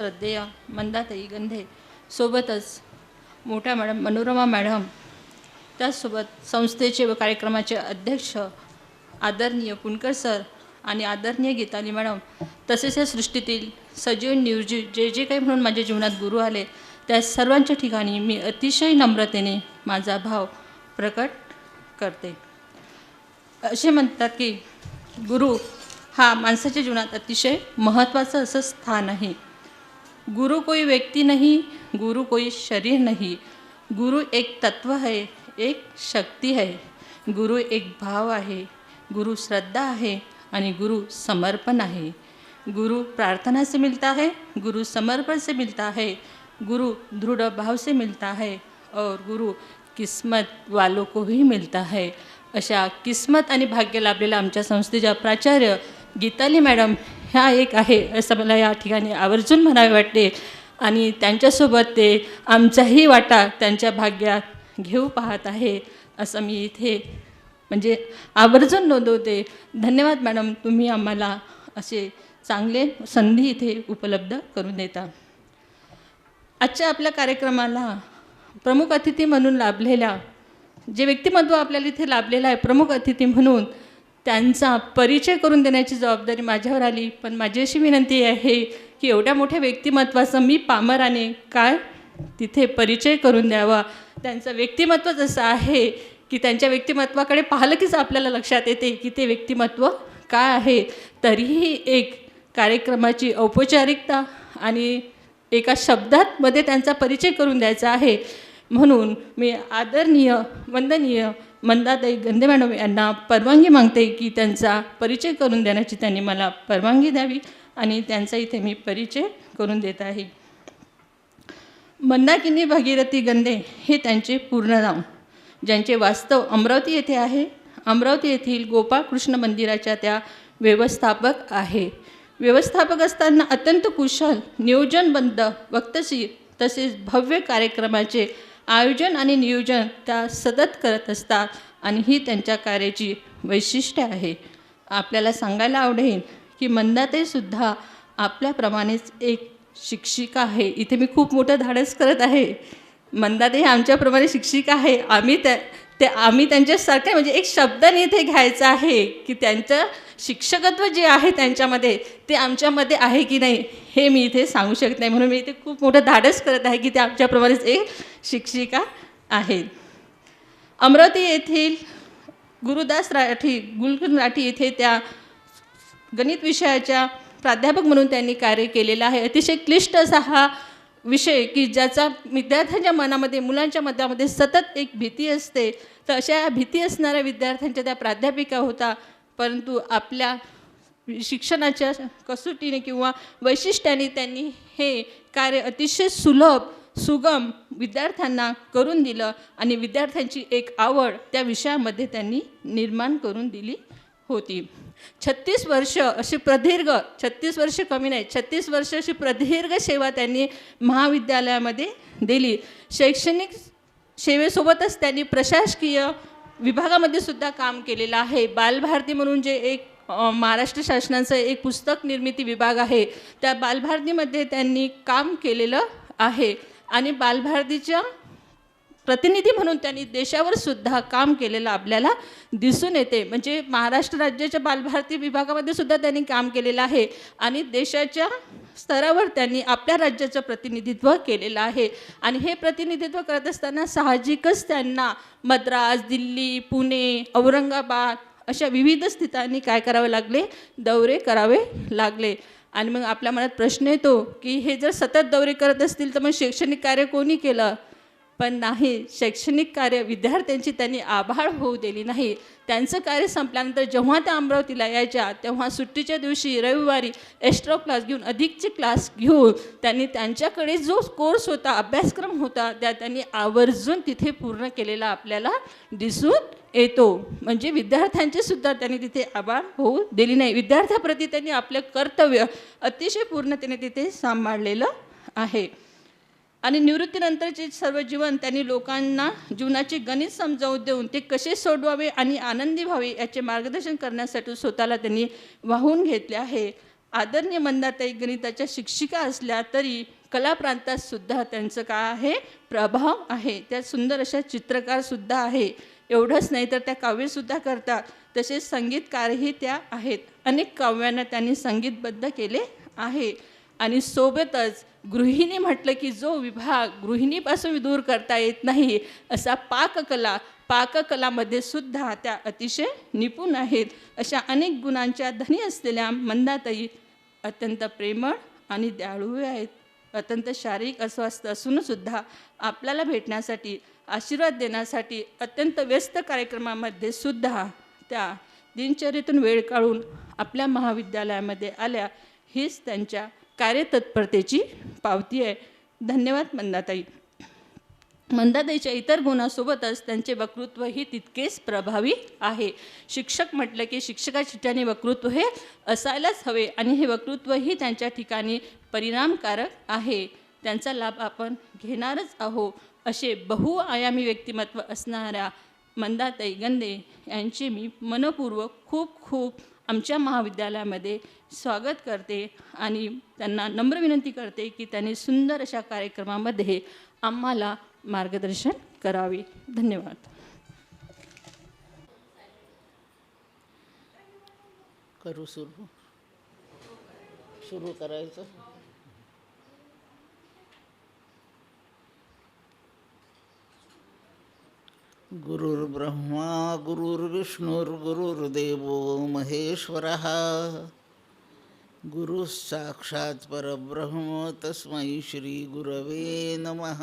श्रद्धेय मंदाताई गंधे सोबतच मोठ्या मॅडम मनोरमा मॅडम, त्याचसोबत संस्थेचे व कार्यक्रमाचे अध्यक्ष आदरणीय पुणकर सर आणि आदरणीय गीताली मॅडम, तसेच या सृष्टीतील सजीव निर्जीव जे जे काही म्हणून माझ्या जीवनात गुरु आले, त्या सर्वांच्या ठिकाणी मी अतिशय नम्रतेने माझा भाव प्रकट करते. असे म्हणतात की गुरु हा माणसाच्या जीवनात अतिशय महत्त्वाचं असं स्थान आहे. गुरु कोई व्यक्ति नहीं, गुरु कोई शरीर नहीं, गुरु एक तत्व है, एक शक्ति है, गुरु एक भाव आहे, गुरु श्रद्धा आहे आणि गुरु समर्पण आहे. गुरु प्रार्थना से मिलता है, गुरु समर्पण से मिलता है, गुरु दृढ़ भाव से मिलता है और गुरु किस्मत वालों को ही मिलता है. अशा किस्मत आणि भाग्य लाभलेल्या आमच्या संस्थेच्या प्राचार्य गीताली मॅडम ह्या एक आहे असं मला या ठिकाणी आवर्जून म्हणावे वाटते. आणि त्यांच्यासोबत ते आमचाही वाटा त्यांच्या भाग्यात घेऊ पाहत आहे असं मी इथे म्हणजे आवर्जून नोंदवते. धन्यवाद मॅडम, तुम्ही आम्हाला असे चांगले संधी इथे उपलब्ध करून देता. आजच्या आपल्या कार्यक्रमाला प्रमुख अतिथी म्हणून लाभलेल्या जे व्यक्तिमत्व आपल्याला इथे लाभलेलं आहे प्रमुख अतिथी म्हणून, त्यांचा परिचय करून देण्याची जबाबदारी माझ्यावर आली. पण माझी अशी विनंती आहे की एवढ्या मोठ्या व्यक्तिमत्वाचा मी पामराने काय तिथे परिचय करून द्यावा. त्यांचं व्यक्तिमत्वच असं आहे की त्यांच्या व्यक्तिमत्वाकडे पाहिलं कीच आपल्याला लक्षात येते की ते व्यक्तिमत्व काय आहे. तरीही एक कार्यक्रमाची औपचारिकता आणि एका शब्दात मध्ये त्यांचा परिचय करून द्यायचा आहे. म्हणून मी आदरणीय वंदनीय मंदाताई गंधे मॅडम यांना परवानगी मागते की त्यांचा परिचय करून देण्याची त्यांनी मला परवानगी द्यावी आणि त्यांचा इथे मी परिचय करून देत आहे. मंदाकिनी भागीरथी गंधे हे त्यांचे पूर्ण नाव, ज्यांचे वास्तव अमरावती येथे आहे. अमरावती येथील गोपाळकृष्ण मंदिराच्या त्या व्यवस्थापक आहे. व्यवस्थापक असताना अत्यंत कुशल, नियोजनबद्ध, वक्तशीर तसेच भव्य कार्यक्रमाचे आयोजन आणि नियोजन त्या सतत करत असतात आणि ही त्यांच्या कार्याची वैशिष्ट्य आहे. आपल्याला सांगायला आवडेल की मंदाताईसुद्धा आपल्याप्रमाणेच एक शिक्षिका आहे. इथे मी खूप मोठं धाडस करत आहे. मंदाताई आमच्याप्रमाणे शिक्षिका आहे. आम्ही त्यांच्यासारखे म्हणजे एक शब्दाने इथे घ्यायचा आहे की त्यांचं शिक्षकत्व जे आहे त्यांच्यामध्ये ते आमच्यामध्ये आहे की नाही हे मी इथे सांगू शकत नाही. म्हणून मी इथे खूप मोठं धाडस करत आहे की ते आमच्याप्रमाणेच एक शिक्षिका आहेत. अमरावती येथील गुरुदास राठी येथे त्या गणित विषयाच्या प्राध्यापक म्हणून त्यांनी कार्य केलेलं आहे. अतिशय क्लिष्ट असा हा विषय की ज्याचा विद्यार्थ्यांच्या मनामध्ये, मुलांच्या मनामध्ये सतत एक भीती असते. तर अशा भीती असणाऱ्या विद्यार्थ्यांच्या त्या प्राध्यापिका होता. परंतु आपल्या शिक्षणाच्या कसोटीने किंवा वैशिष्ट्याने त्यांनी हे कार्य अतिशय सुलभ, सुगम विद्यार्थ्यांना करून दिलं आणि विद्यार्थ्यांची एक आवड त्या विषयामध्ये त्यांनी निर्माण करून दिली होती. 36 वर्ष अशी प्रदीर्घ, 36 वर्ष कमी नाही, 36 वर्ष अशी प्रदीर्घ सेवा त्यांनी महाविद्यालयामध्ये दिली. शैक्षणिक सेवेसोबतच त्यांनी प्रशासकीय विभागामध्ये सुद्धा काम केलेलं आहे. बालभारती म्हणून जे एक महाराष्ट्र शासनाचं एक पुस्तक निर्मिती विभाग आहे, त्या बालभारतीमध्ये त्यांनी काम केलेलं आहे आणि बालभारतीच्या प्रतिनिधी म्हणून त्यांनी देशावर सुद्धा काम केलेलं आपल्याला दिसून येते. म्हणजे महाराष्ट्र राज्याच्या बालभारती विभागामध्ये सुद्धा त्यांनी काम केलेलं आहे आणि देशाच्या स्तरावर त्यांनी आपल्या राज्याचं प्रतिनिधित्व केलेलं आहे. आणि हे प्रतिनिधित्व करत असताना साहजिकच त्यांना मद्रास, दिल्ली, पुणे, औरंगाबाद अशा विविध ठिकाणी काय करावे लागले, दौरे करावे लागले. आणि मग आपल्या मनात प्रश्न येतो की हे जर सतत दौरे करत असतील तर मग शैक्षणिक कार्य कोणी केलं? पण नाही, शैक्षणिक कार्य विद्यार्थ्यांची त्यांनी आभाळ होऊ दिली नाही. त्यांचं कार्य संपल्यानंतर जेव्हा त्या अमरावतीला यायच्या तेव्हा सुट्टीच्या दिवशी रविवारी एक्स्ट्रा क्लास घेऊन, अधिकचे क्लास घेऊन त्यांनी त्यांच्याकडे जो कोर्स होता, अभ्यासक्रम होता, त्या त्यांनी आवर्जून तिथे पूर्ण केलेला आपल्याला दिसून येतो. म्हणजे विद्यार्थ्यांचे सुद्धा त्यांनी तिथे आभाळ होऊ दिली नाही. विद्यार्थ्याप्रती त्यांनी आपले कर्तव्य अतिशय पूर्णतेने तिथे सांभाळलेलं आहे. आणि निवृत्तीनंतरचे सर्व जीवन त्यांनी लोकांना जीवनाचे गणित समजावून देऊन ते कसे सोडवावे आणि आनंदी व्हावे याचे मार्गदर्शन करण्यासाठी स्वतःला त्यांनी वाहून घेतले आहे. आदरणीय मंदाताई गणिताच्या शिक्षिका असल्या तरी कला प्रांतात सुद्धा त्यांचं काय आहे, प्रभाव आहे. त्या सुंदर अशा चित्रकारसुद्धा आहे. एवढंच नाही तर त्या काव्यसुद्धा करतात. तसेच संगीतकारही त्या आहेत. अनेक काव्यांना त्यांनी संगीतबद्ध केले आहे. आणि सोबतच गृहिणी म्हटलं की जो विभाग गृहिणीपासून दूर करता येत नाही असा पाककलामध्ये सुद्धा त्या अतिशय निपुण आहेत. अशा अनेक गुणांच्या धनी असलेल्या मंदाताई अत्यंत प्रेमळ आणि दयाळू आहेत. अत्यंत शारीरिक अस्वस्थ असूनसुद्धा आपल्याला भेटण्यासाठी, आशीर्वाद देण्यासाठी अत्यंत व्यस्त कार्यक्रमामध्ये सुद्धा त्या दिनचर्येतून वेळ काढून आपल्या महाविद्यालयामध्ये आल्या. हीच त्यांच्या कार्यतत्परतेची पावती आहे. धन्यवाद मंदाताई. मंदाताईच्या इतर गुणासोबतच त्यांचे वक्तृत्वही तितकेच प्रभावी आहे. शिक्षक म्हटलं की शिक्षकाच्या ठिकाणी वक्तृत्व हे असायलाच हवे आणि हे वक्तृत्वही त्यांच्या ठिकाणी परिणामकारक आहे. त्यांचा लाभ आपण घेणारच आहोत. असे बहुआयामी व्यक्तिमत्व असणाऱ्या मंदाताई गंदे यांचे मी मनपूर्वक खूप खूप आमच्या महाविद्यालयामध्ये स्वागत करते आणि त्यांना नम्र विनंती करते की त्यांनी सुंदर अशा कार्यक्रमामध्ये आम्हाला मार्गदर्शन करावे. धन्यवाद. करू सुरू करायचं. गुरुर्ब्रह्मा गुरुर्विष्णुर्गुरुर्देवो महेश्वरः. गुरुः साक्षात् परब्रह्म तस्मै श्री गुरवे नमः.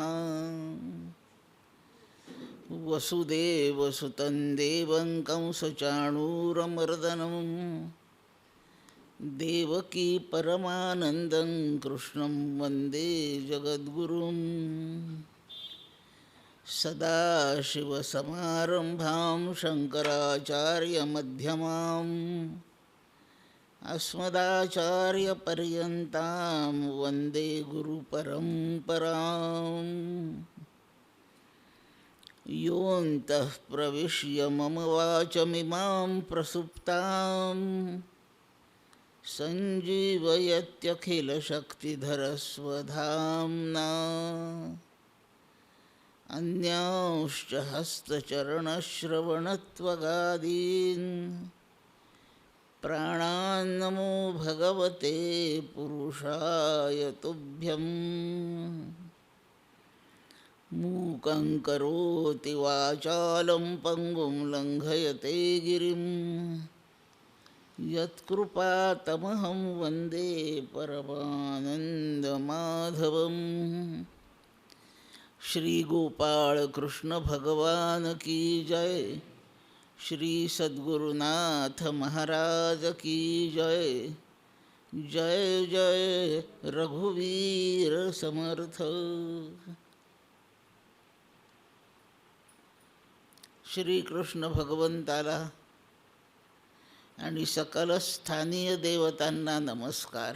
वसुदेवसुतं देवं कंसचाणूरमर्दनं देवकी परमानन्दं कृष्णं वन्दे जगद्गुरुं. सदाशिवसमारम्भां शङ्कराचार्यमध्यमाम् अस्मदाचार्यपर्यन्तां वन्दे गुरुपरम्पराम्. योऽन्तः प्रविश्य मम वाचमिमां प्रसुप्तां सञ्जीवयत्यखिलशक्तिधरस्वधाम्ना. अन्यांश्च हस्तचरणश्रवणत्वगादीन् प्राणान्नमो भगवते पुरुषाय तुभ्यं. मूकं करोति वाचालं पङ्गुं लङ्घयते गिरिं यत्कृपातमहं वन्दे परमानन्दमाधवम्. श्री गोपाल कृष्ण भगवान की जय. श्री सद्गुरुनाथ महाराज की जय. जय जय रघुवीर समर्थ. श्री कृष्ण भगवंताला आणि सकल स्थानीय देवतांना नमस्कार.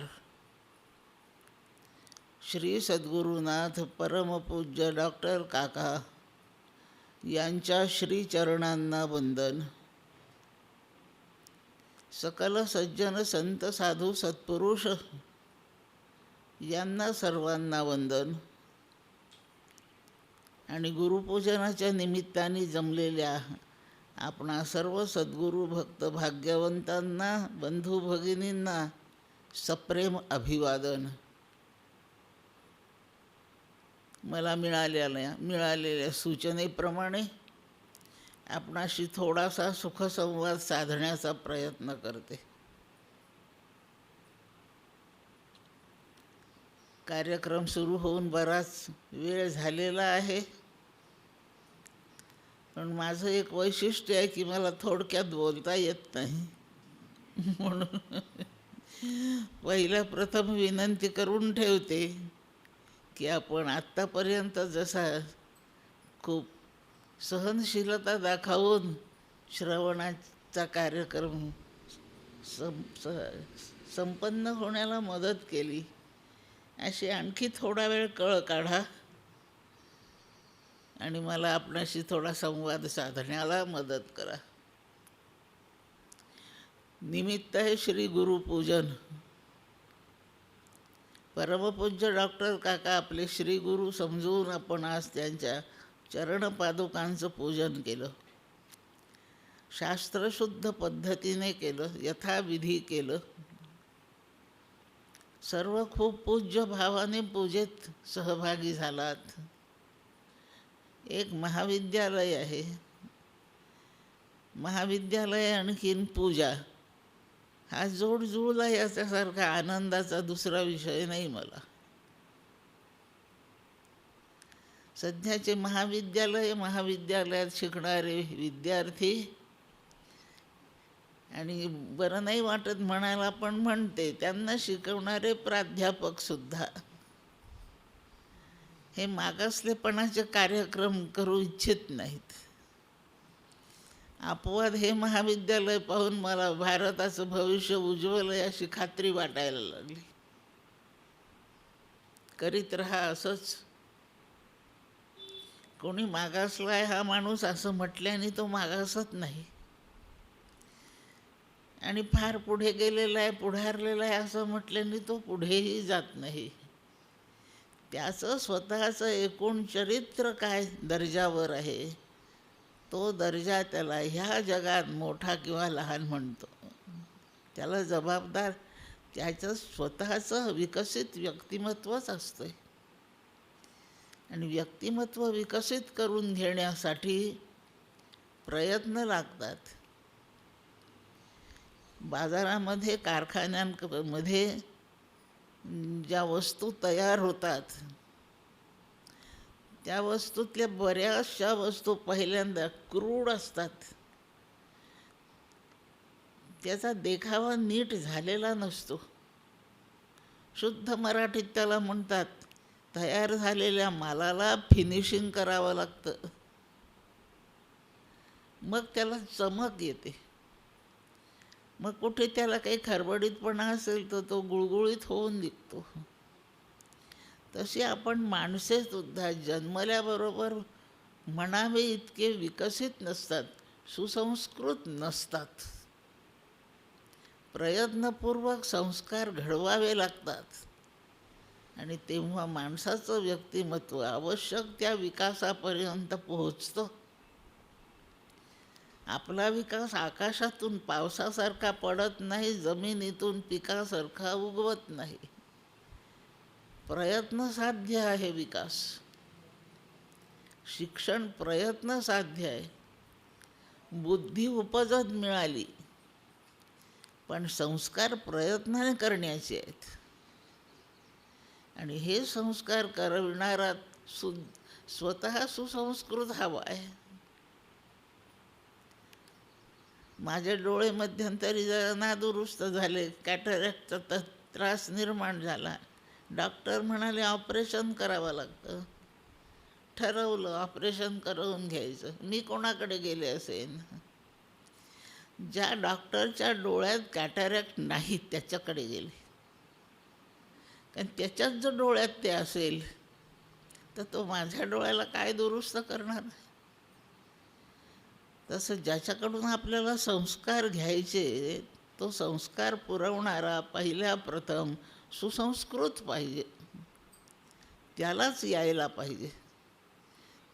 श्री सद्गुरुनाथ परमपूज्य डॉक्टर काका यांच्या श्रीचरणांना वंदन. सकल सज्जन संत साधू सत्पुरुष यांना सर्वांना वंदन. आणि गुरुपूजनाच्या निमित्ताने जमलेल्या आपणा सर्व सद्गुरू भक्त भाग्यवंतांना, बंधू भगिनींना सप्रेम अभिवादन. मला मिळालेल्या सूचनेप्रमाणे आपणाशी थोडासा सुखसंवाद साधण्याचा प्रयत्न करते. कार्यक्रम सुरू होऊन बराच वेळ झालेला आहे, पण माझं एक वैशिष्ट्य आहे की मला थोडक्यात बोलता येत नाही. म्हणून प्रथम विनंती करून ठेवते की आपण आत्तापर्यंत जसा खूप सहनशीलता दाखवून श्रवणाचा कार्यक्रम संपन्न होण्याला मदत केली, अशी आणखी थोडा वेळ काढा आणि मला आपणाशी थोडा संवाद साधण्याला मदत करा. निमित्त आहे श्री गुरुपूजन. परमपूज्य डॉक्टर काका आपले श्रीगुरू समजून आपण आज त्यांच्या चरणपादुकांचं पूजन केलं. शास्त्रशुद्ध पद्धतीने केलं, यथाविधी केलं. सर्व खूप पूज्य भावाने पूजेत सहभागी झालात. एक महाविद्यालय आहे, महाविद्यालय आणखीन पूजा, हा जोड जुळला याच्यासारखा आनंदाचा दुसरा विषय नाही मला. सध्याचे महाविद्यालयात शिकणारे विद्यार्थी, आणि बरं नाही वाटत म्हणायला पण म्हणते, त्यांना शिकवणारे प्राध्यापकसुद्धा हे मागासलेपणाचे कार्यक्रम करू इच्छित नाहीत. अपवाद हे महाविद्यालय पाहून मला भारताचं भविष्य उज्ज्वल आहे अशी खात्री वाटायला लागली. करीत रहा असंच. कोणी मागासला आहे हा माणूस असं म्हटल्याने तो मागासत नाही, आणि फार पुढे गेलेला आहे, पुढारलेला आहे असं म्हटल्याने तो पुढेही जात नाही. त्याचं स्वतःचं एकूण चरित्र काय दर्जावर आहे, तो दर्जा त्याला ह्या जगात मोठा किंवा लहान म्हणतो. त्याला जबाबदार त्याचं स्वतःचं विकसित व्यक्तिमत्वच असतं. आणि व्यक्तिमत्व विकसित करून घेण्यासाठी प्रयत्न लागतात. बाजारामध्ये, कारखान्यांमध्ये ज्या वस्तू तयार होतात त्या वस्तूतल्या बऱ्याचशा वस्तू पहिल्यांदा क्रूड असतात. त्याचा देखावा नीट झालेला नसतो. शुद्ध मराठीत त्याला म्हणतात, तयार झालेल्या मालाला फिनिशिंग करावं लागतं, मग त्याला चमक येते. मग कुठे त्याला काही खरबडीतपणा असेल तर तो गुळगुळीत होऊन निघतो. तशी आपण माणसे सुद्धा जन्मल्याबरोबर म्हणावे इतके विकसित नसतात, सुसंस्कृत नसतात. प्रयत्नपूर्वक संस्कार घडवावे लागतात, आणि तेव्हा माणसाचं व्यक्तिमत्व आवश्यक त्या विकासापर्यंत पोहोचतं. आपला विकास आकाशातून पावसासारखा पडत नाही, जमिनीतून पिकासारखा उगवत नाही. प्रयत्न साध्य आहे विकास. शिक्षण प्रयत्न साध्य आहे. बुद्धी उपजत मिळाली, पण संस्कार प्रयत्नाने करण्याचे आहेत. आणि हे संस्कार करविणारा स्वतः सुसंस्कृत हवा आहे. माझे डोळे मध्यंतरी जरा नादुरुस्त झाले, कॅटरॅक्टचा त्रास निर्माण झाला. डॉक्टर म्हणाले ऑपरेशन करावं लागतं. ठरवलं ऑपरेशन करून घ्यायचं. मी कोणाकडे गेले असेन? ज्या डॉक्टरच्या डोळ्यात कॅटरॅक्ट नाही त्याच्याकडे गेले. कारण त्याच्याच जर डोळ्यात ते असेल तर तो माझ्या डोळ्याला काय दुरुस्त करणार? तसं ज्याच्याकडून आपल्याला संस्कार घ्यायचे, तो संस्कार पुरवणारा पहिल्या प्रथम सुसंस्कृत पाहिजे. त्यालाच यायला पाहिजे.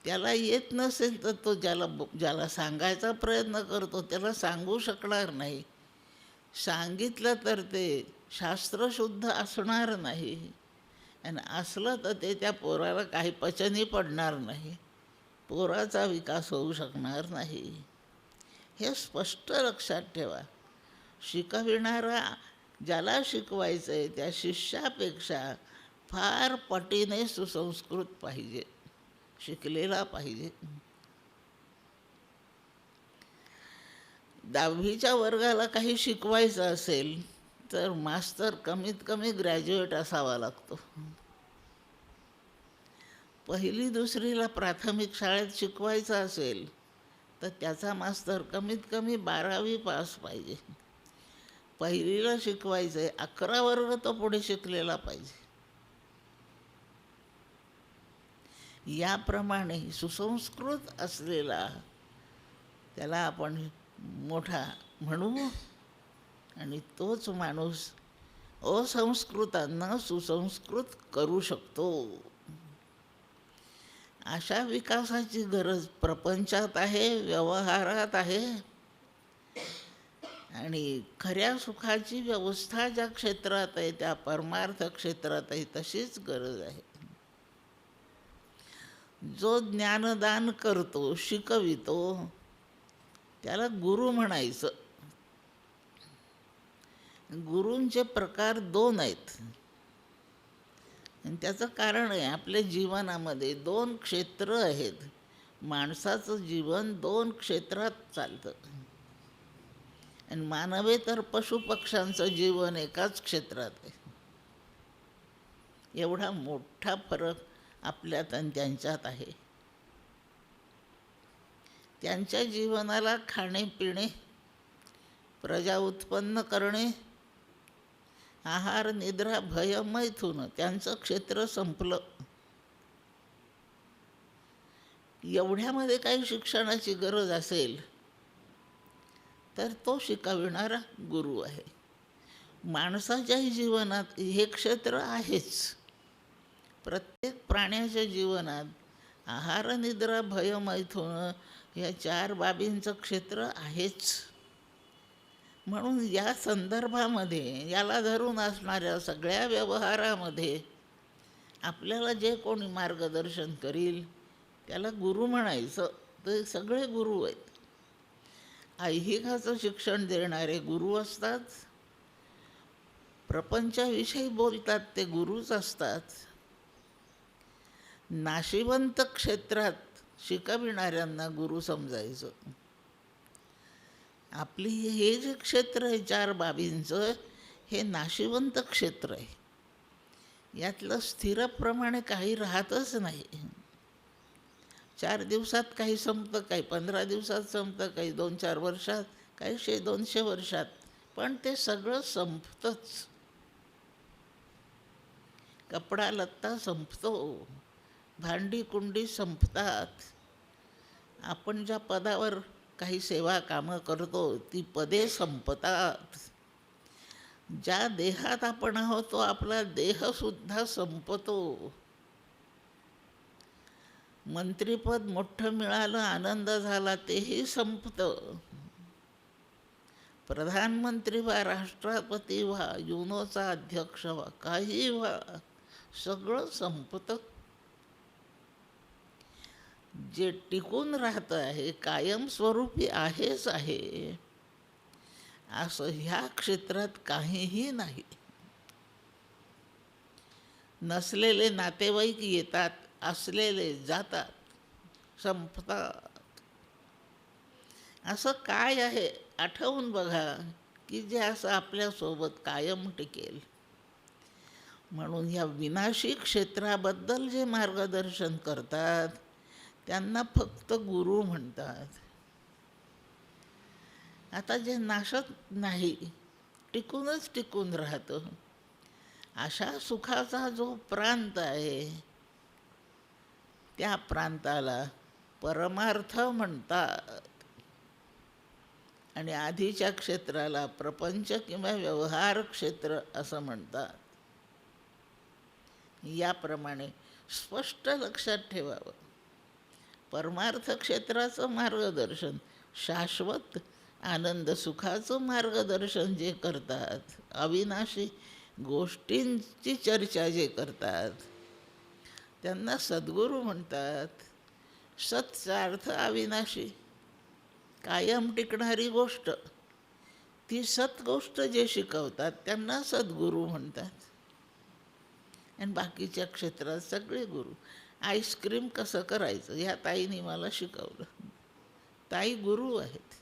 त्याला येत नसेल तर तो ज्याला सांगायचा प्रयत्न करतो त्याला सांगू शकणार नाही. सांगितलं तर ते शास्त्रशुद्ध असणार नाही, आणि असलं तर ते त्या पोराला काही पचनी पडणार नाही. पोराचा विकास होऊ शकणार नाही. हे स्पष्ट लक्षात ठेवा. शिकविणारा ज्याला शिकवायचं आहे त्या शिष्यापेक्षा फार पटीने सुसंस्कृत पाहिजे, शिकलेला पाहिजे. 10वीच्या वर्गाला काही शिकवायचं असेल तर मास्तर कमीत कमी ग्रॅज्युएट असावा लागतो. 1ली 2रीला प्राथमिक शाळेत शिकवायचं असेल तर त्याचा मास्तर कमीत कमी 12वी पास पाहिजे. 1लीला शिकवायचं आहे, 11 वर्ग तो पुढे शिकलेला पाहिजे. याप्रमाणे सुसंस्कृत असलेला त्याला आपण मोठा म्हणू, आणि तोच माणूस असंस्कृतांना सुसंस्कृत करू शकतो. अशा विकासाची गरज प्रपंचात आहे, व्यवहारात आहे. आणि खऱ्या सुखाची व्यवस्था ज्या क्षेत्रात आहे त्या परमार्थ क्षेत्रातही तशीच गरज आहे. जो ज्ञानदान करतो, शिकवितो, त्याला गुरु म्हणायचं. गुरूंचे प्रकार 2 आहेत. आणि त्याचं कारण आहे आपल्या जीवनामध्ये 2 क्षेत्र आहेत. माणसाचं जीवन 2 क्षेत्रात चालतं. आणि मानवेतर पशुपक्ष्यांचं जीवन एकाच क्षेत्रात आहे. एवढा मोठा फरक आपल्यात आणि त्यांच्यात आहे. त्यांच्या जीवनाला खाणे पिणे, प्रजा उत्पन्न करणे, आहार निद्रा भय मैथुन, त्यांचं क्षेत्र संपलं. एवढ्यामध्ये काही शिक्षणाची गरज असेल तर तो शिकविणारा गुरु आहे. माणसाच्याही जीवनात हे क्षेत्र आहेच. प्रत्येक प्राण्याच्या जीवनात आहार निद्रा भय मैथुन या 4 बाबींचं क्षेत्र आहेच. म्हणून या संदर्भामध्ये याला धरून असणाऱ्या सगळ्या व्यवहारामध्ये आपल्याला जे कोणी मार्गदर्शन करील त्याला गुरु म्हणायचं. ते सगळे गुरु आहेत. ऐहिकाचं शिक्षण देणारे गुरु असतात, प्रपंचाविषयी बोलतात ते गुरुच असतात. नाशिवंत क्षेत्रात शिकविणाऱ्यांना गुरु समजायचं. आपली हे जे क्षेत्र आहे 4 बाबींचं, हे नाशिवंत क्षेत्र आहे. यातलं स्थिरप्रमाणे काही राहतच नाही. 4 दिवसात काही संपतं, काही 15 दिवसात संपतं, काही 2-4 वर्षात, काही 100-200 वर्षात, पण ते सगळं संपतंच. कपडा लत्ता संपतो, भांडी कुंडी संपतात. आपण ज्या पदावर काही सेवा कामं करतो ती पदे संपतात. ज्या देहात आपण आहोत तो आपला देहसुद्धा संपतो. मंत्रिपद मोठं मिळालं, आनंद झाला, तेही संपतं. प्रधानमंत्री व्हा, राष्ट्रपती व्हा, युनोचा अध्यक्ष व्हा, काही व्हा, सगळं संपतं. जे टिकून राहतं आहे, कायमस्वरूपी आहेच आहे, असं ह्या क्षेत्रात काहीही नाही. नसलेले नातेवाईक येतात, असलेले जातात, संपतात. असं काय आहे आठवून बघा की जे असं आपल्यासोबत कायम टिकेल. म्हणून ह्या विनाशी क्षेत्राबद्दल जे मार्गदर्शन करतात त्यांना फक्त गुरु म्हणतात. आता जे नाशत नाही, टिकूनच टिकून राहतं, अशा सुखाचा जो प्रांत आहे त्या प्रांताला परमार्थ म्हणतात. आणि आधीच्या क्षेत्राला प्रपंच किंवा व्यवहार क्षेत्र असं म्हणतात. याप्रमाणे स्पष्ट लक्षात ठेवावं. परमार्थ क्षेत्राचं मार्गदर्शन, शाश्वत आनंद सुखाचं मार्गदर्शन जे करतात, अविनाशी गोष्टींची चर्चा जे करतात त्यांना सद्गुरू म्हणतात. सतचा अर्थ अविनाशी, कायम टिकणारी गोष्ट, ती सत गोष्ट जे शिकवतात त्यांना सद्गुरू म्हणतात. आणि बाकीच्या क्षेत्रात सगळे गुरु. आईस्क्रीम कसं करायचं ह्या ताईने मला शिकवलं. ताई गुरु आहेत.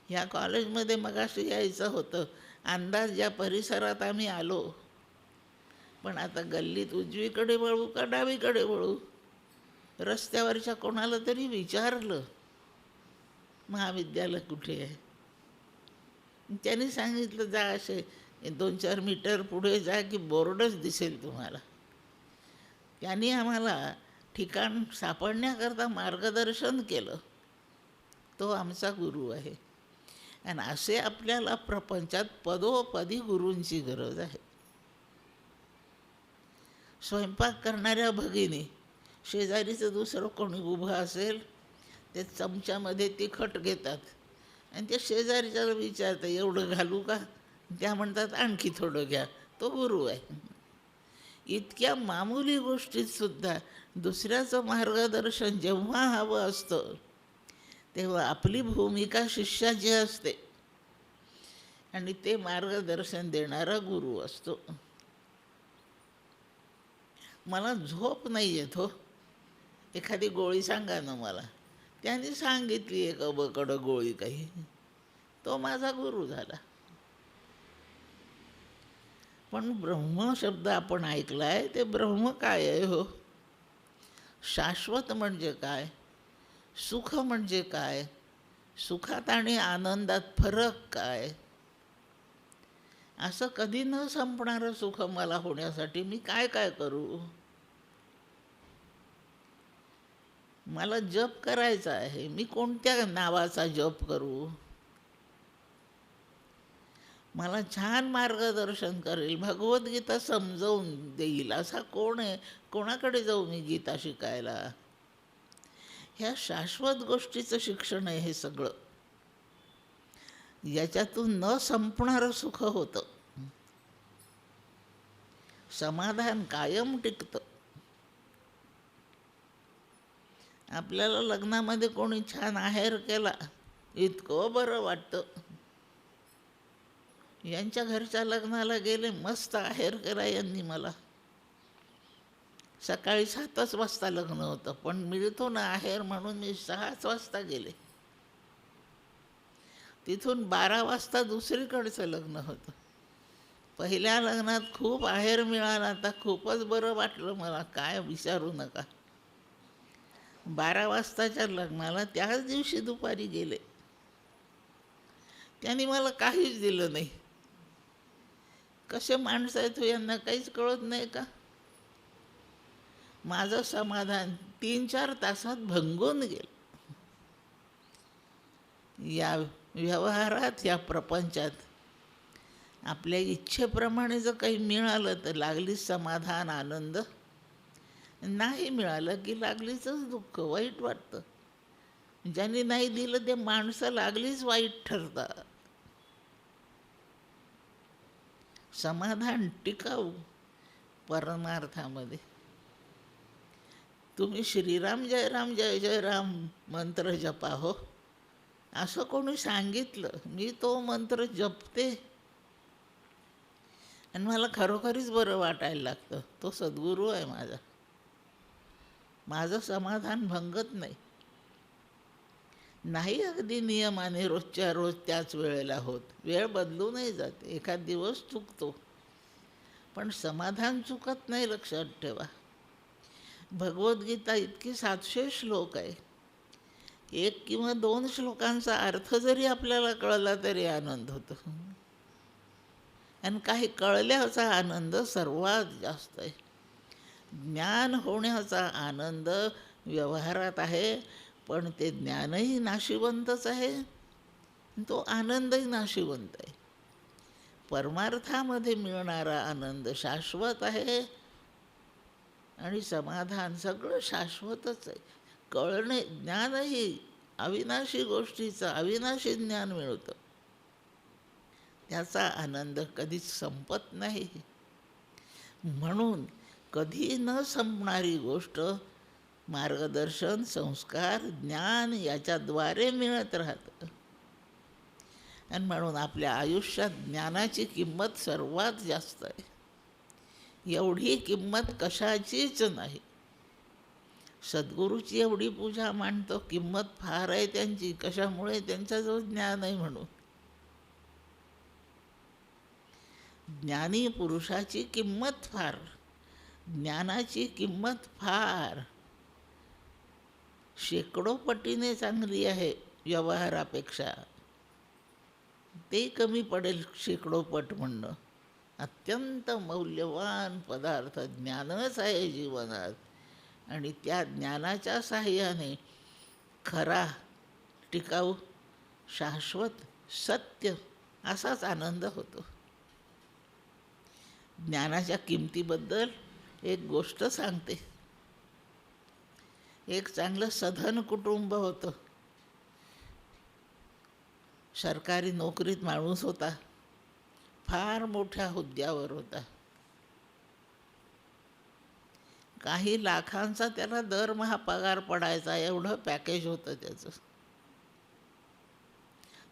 ह्या कॉलेजमध्ये मगाशी यायचं होतं, अंदाज या परिसरात आम्ही आलो, पण आता गल्लीत उजवीकडे वळू का डावीकडे वळू, रस्त्यावरच्या कोणाला तरी विचारलं महाविद्यालय कुठे आहे. त्यांनी सांगितलं जा असे 2-4 मीटर पुढे जा की बोर्डच दिसेल तुम्हाला. त्यांनी आम्हाला ठिकाण सापडण्याकरता मार्गदर्शन केलं. तो आमचा गुरु आहे. आणि असे आपल्याला प्रपंचात पदोपदी गुरूंची गरज आहे. स्वयंपाक करणाऱ्या भगिनी, शेजारीचं दुसरं कोणी उभं असेल ते चमच्यामध्ये तिखट घेतात आणि त्या शेजारीच्याला विचारतात एवढं घालू का? त्या म्हणतात आणखी थोडं घ्या. तो गुरु आहे. इतक्या मामूली गोष्टीत सुद्धा दुसऱ्याचं मार्गदर्शन जेव्हा हवं असतं तेव्हा आपली भूमिका शिष्याची असते आणि ते मार्गदर्शन देणारा गुरु असतो. मला झोप नाही येत हो, एखादी गोळी सांगा ना मला. त्यांनी सांगितली एक अबकडं गोळी काही, तो माझा गुरु झाला. पण ब्रह्म शब्द आपण ऐकलाय, ते ब्रह्म काय आहे हो? शाश्वत म्हणजे काय? सुख म्हणजे काय? सुखात आणि आनंदात फरक काय? असं कधी न संपणारं सुख मला होण्यासाठी मी काय काय करू? मला जप करायचा आहे, मी कोणत्या नावाचा जप करू? मला छान मार्गदर्शन करेल, भगवद्गीता समजावून देईल असा कोण आहे? कोणाकडे जाऊ मी गीता शिकायला? ह्या शाश्वत गोष्टीचं शिक्षण आहे हे सगळं. याच्यातून न संपणारं सुख होतं, समाधान कायम टिकतं. आपल्याला लग्नामध्ये कोणी छान आहेर केला, इतकं बरं वाटतं. यांच्या घरच्या लग्नाला गेले, मस्त आहेर केला यांनी मला. सकाळी 7च वाजता लग्न होतं, पण मिळतो ना आहेर म्हणून मी 6च वाजता गेले. तिथून 12 वाजता दुसरीकडचं लग्न होतं. पहिल्या लग्नात खूप आहेर मिळाला, आता खूपच बरं वाटलं मला, काय विचारू नका. 12 वाजताच्या लग्नाला त्याच दिवशी दुपारी गेले. त्यांनी मला काहीच दिलं नाही. कसे माणसं आहेत यांना काहीच कळत नाही का? माझं समाधान 3-4 तासात भंगून गेलं. या व्यवहारात, या प्रपंचात आपल्या इच्छेप्रमाणे जर काही मिळालं तर लागलीच समाधान, आनंद. नाही मिळालं की लागलीचंच दुःख, वाईट वाटतं. ज्यांनी नाही दिलं ते माणसं लागलीच वाईट ठरतात. समाधान टिकाऊ परमार्थामध्ये. तुम्ही श्रीराम जय राम जय जय राम मंत्र जपा हो, असं कोणी सांगितलं, मी तो मंत्र जपते आणि मला खरोखरीच बरं वाटायला लागतं. तो सद्गुरू आहे माझा. माझं समाधान भंगत नाही. नाही अगदी नियमाने रोजच्या रोज त्याच वेळेला होत, वेळ बदलूनही जाते, एखाद दिवस चुकतो, पण समाधान चुकत नाही, लक्षात ठेवा. भगवद्गीता इतकी 700 श्लोक आहे. 1 किंवा 2 श्लोकांचा अर्थ जरी आपल्याला कळला तरी आनंद होतो. आणि काही कळल्याचा आनंद सर्वात जास्त आहे. ज्ञान होण्याचा आनंद व्यवहारात आहे, पण ते ज्ञानही नाशिवंतच आहे, तो आनंदही नाशिवंत आहे. परमार्थामध्ये मिळणारा आनंद शाश्वत आहे आणि समाधान सगळं शाश्वतच आहे. कळणे, ज्ञानही अविनाशी गोष्टीचं अविनाशी ज्ञान मिळतं, त्याचा आनंद कधीच संपत नाही. म्हणून कधी न संपणारी गोष्ट मार्गदर्शन, संस्कार, ज्ञान याच्याद्वारे मिळत राहतं. आणि म्हणून आपल्या आयुष्यात ज्ञानाची किंमत सर्वात जास्त आहे. एवढी किंमत कशाचीच नाही. सद्गुरूची एवढी पूजा मांडतो, किंमत फार आहे त्यांची. कशामुळे? त्यांच्याजवळ ज्ञान आहे म्हणून. ज्ञानी पुरुषाची किंमत फार, ज्ञानाची किंमत फार, शेकडो पटीने चांगली आहे व्यवहारापेक्षा. ते कमी पडेल शेकडो पट म्हणणं. अत्यंत मौल्यवान पदार्थ ज्ञानच आहे जीवनात. आणि त्या ज्ञानाच्या साहाय्याने खरा, टिकाऊ, शाश्वत सत्य असाच आनंद होतो. ज्ञानाच्या किमतीबद्दल एक गोष्ट सांगते. एक चांगलं सधन कुटुंब होतं. सरकारी नोकरीत माणूस होता, फार मोठ्या हुद्द्यावर होता. काही लाखांचा त्याला दरमहा पगार पडायचा, एवढं पॅकेज होतं त्याचं.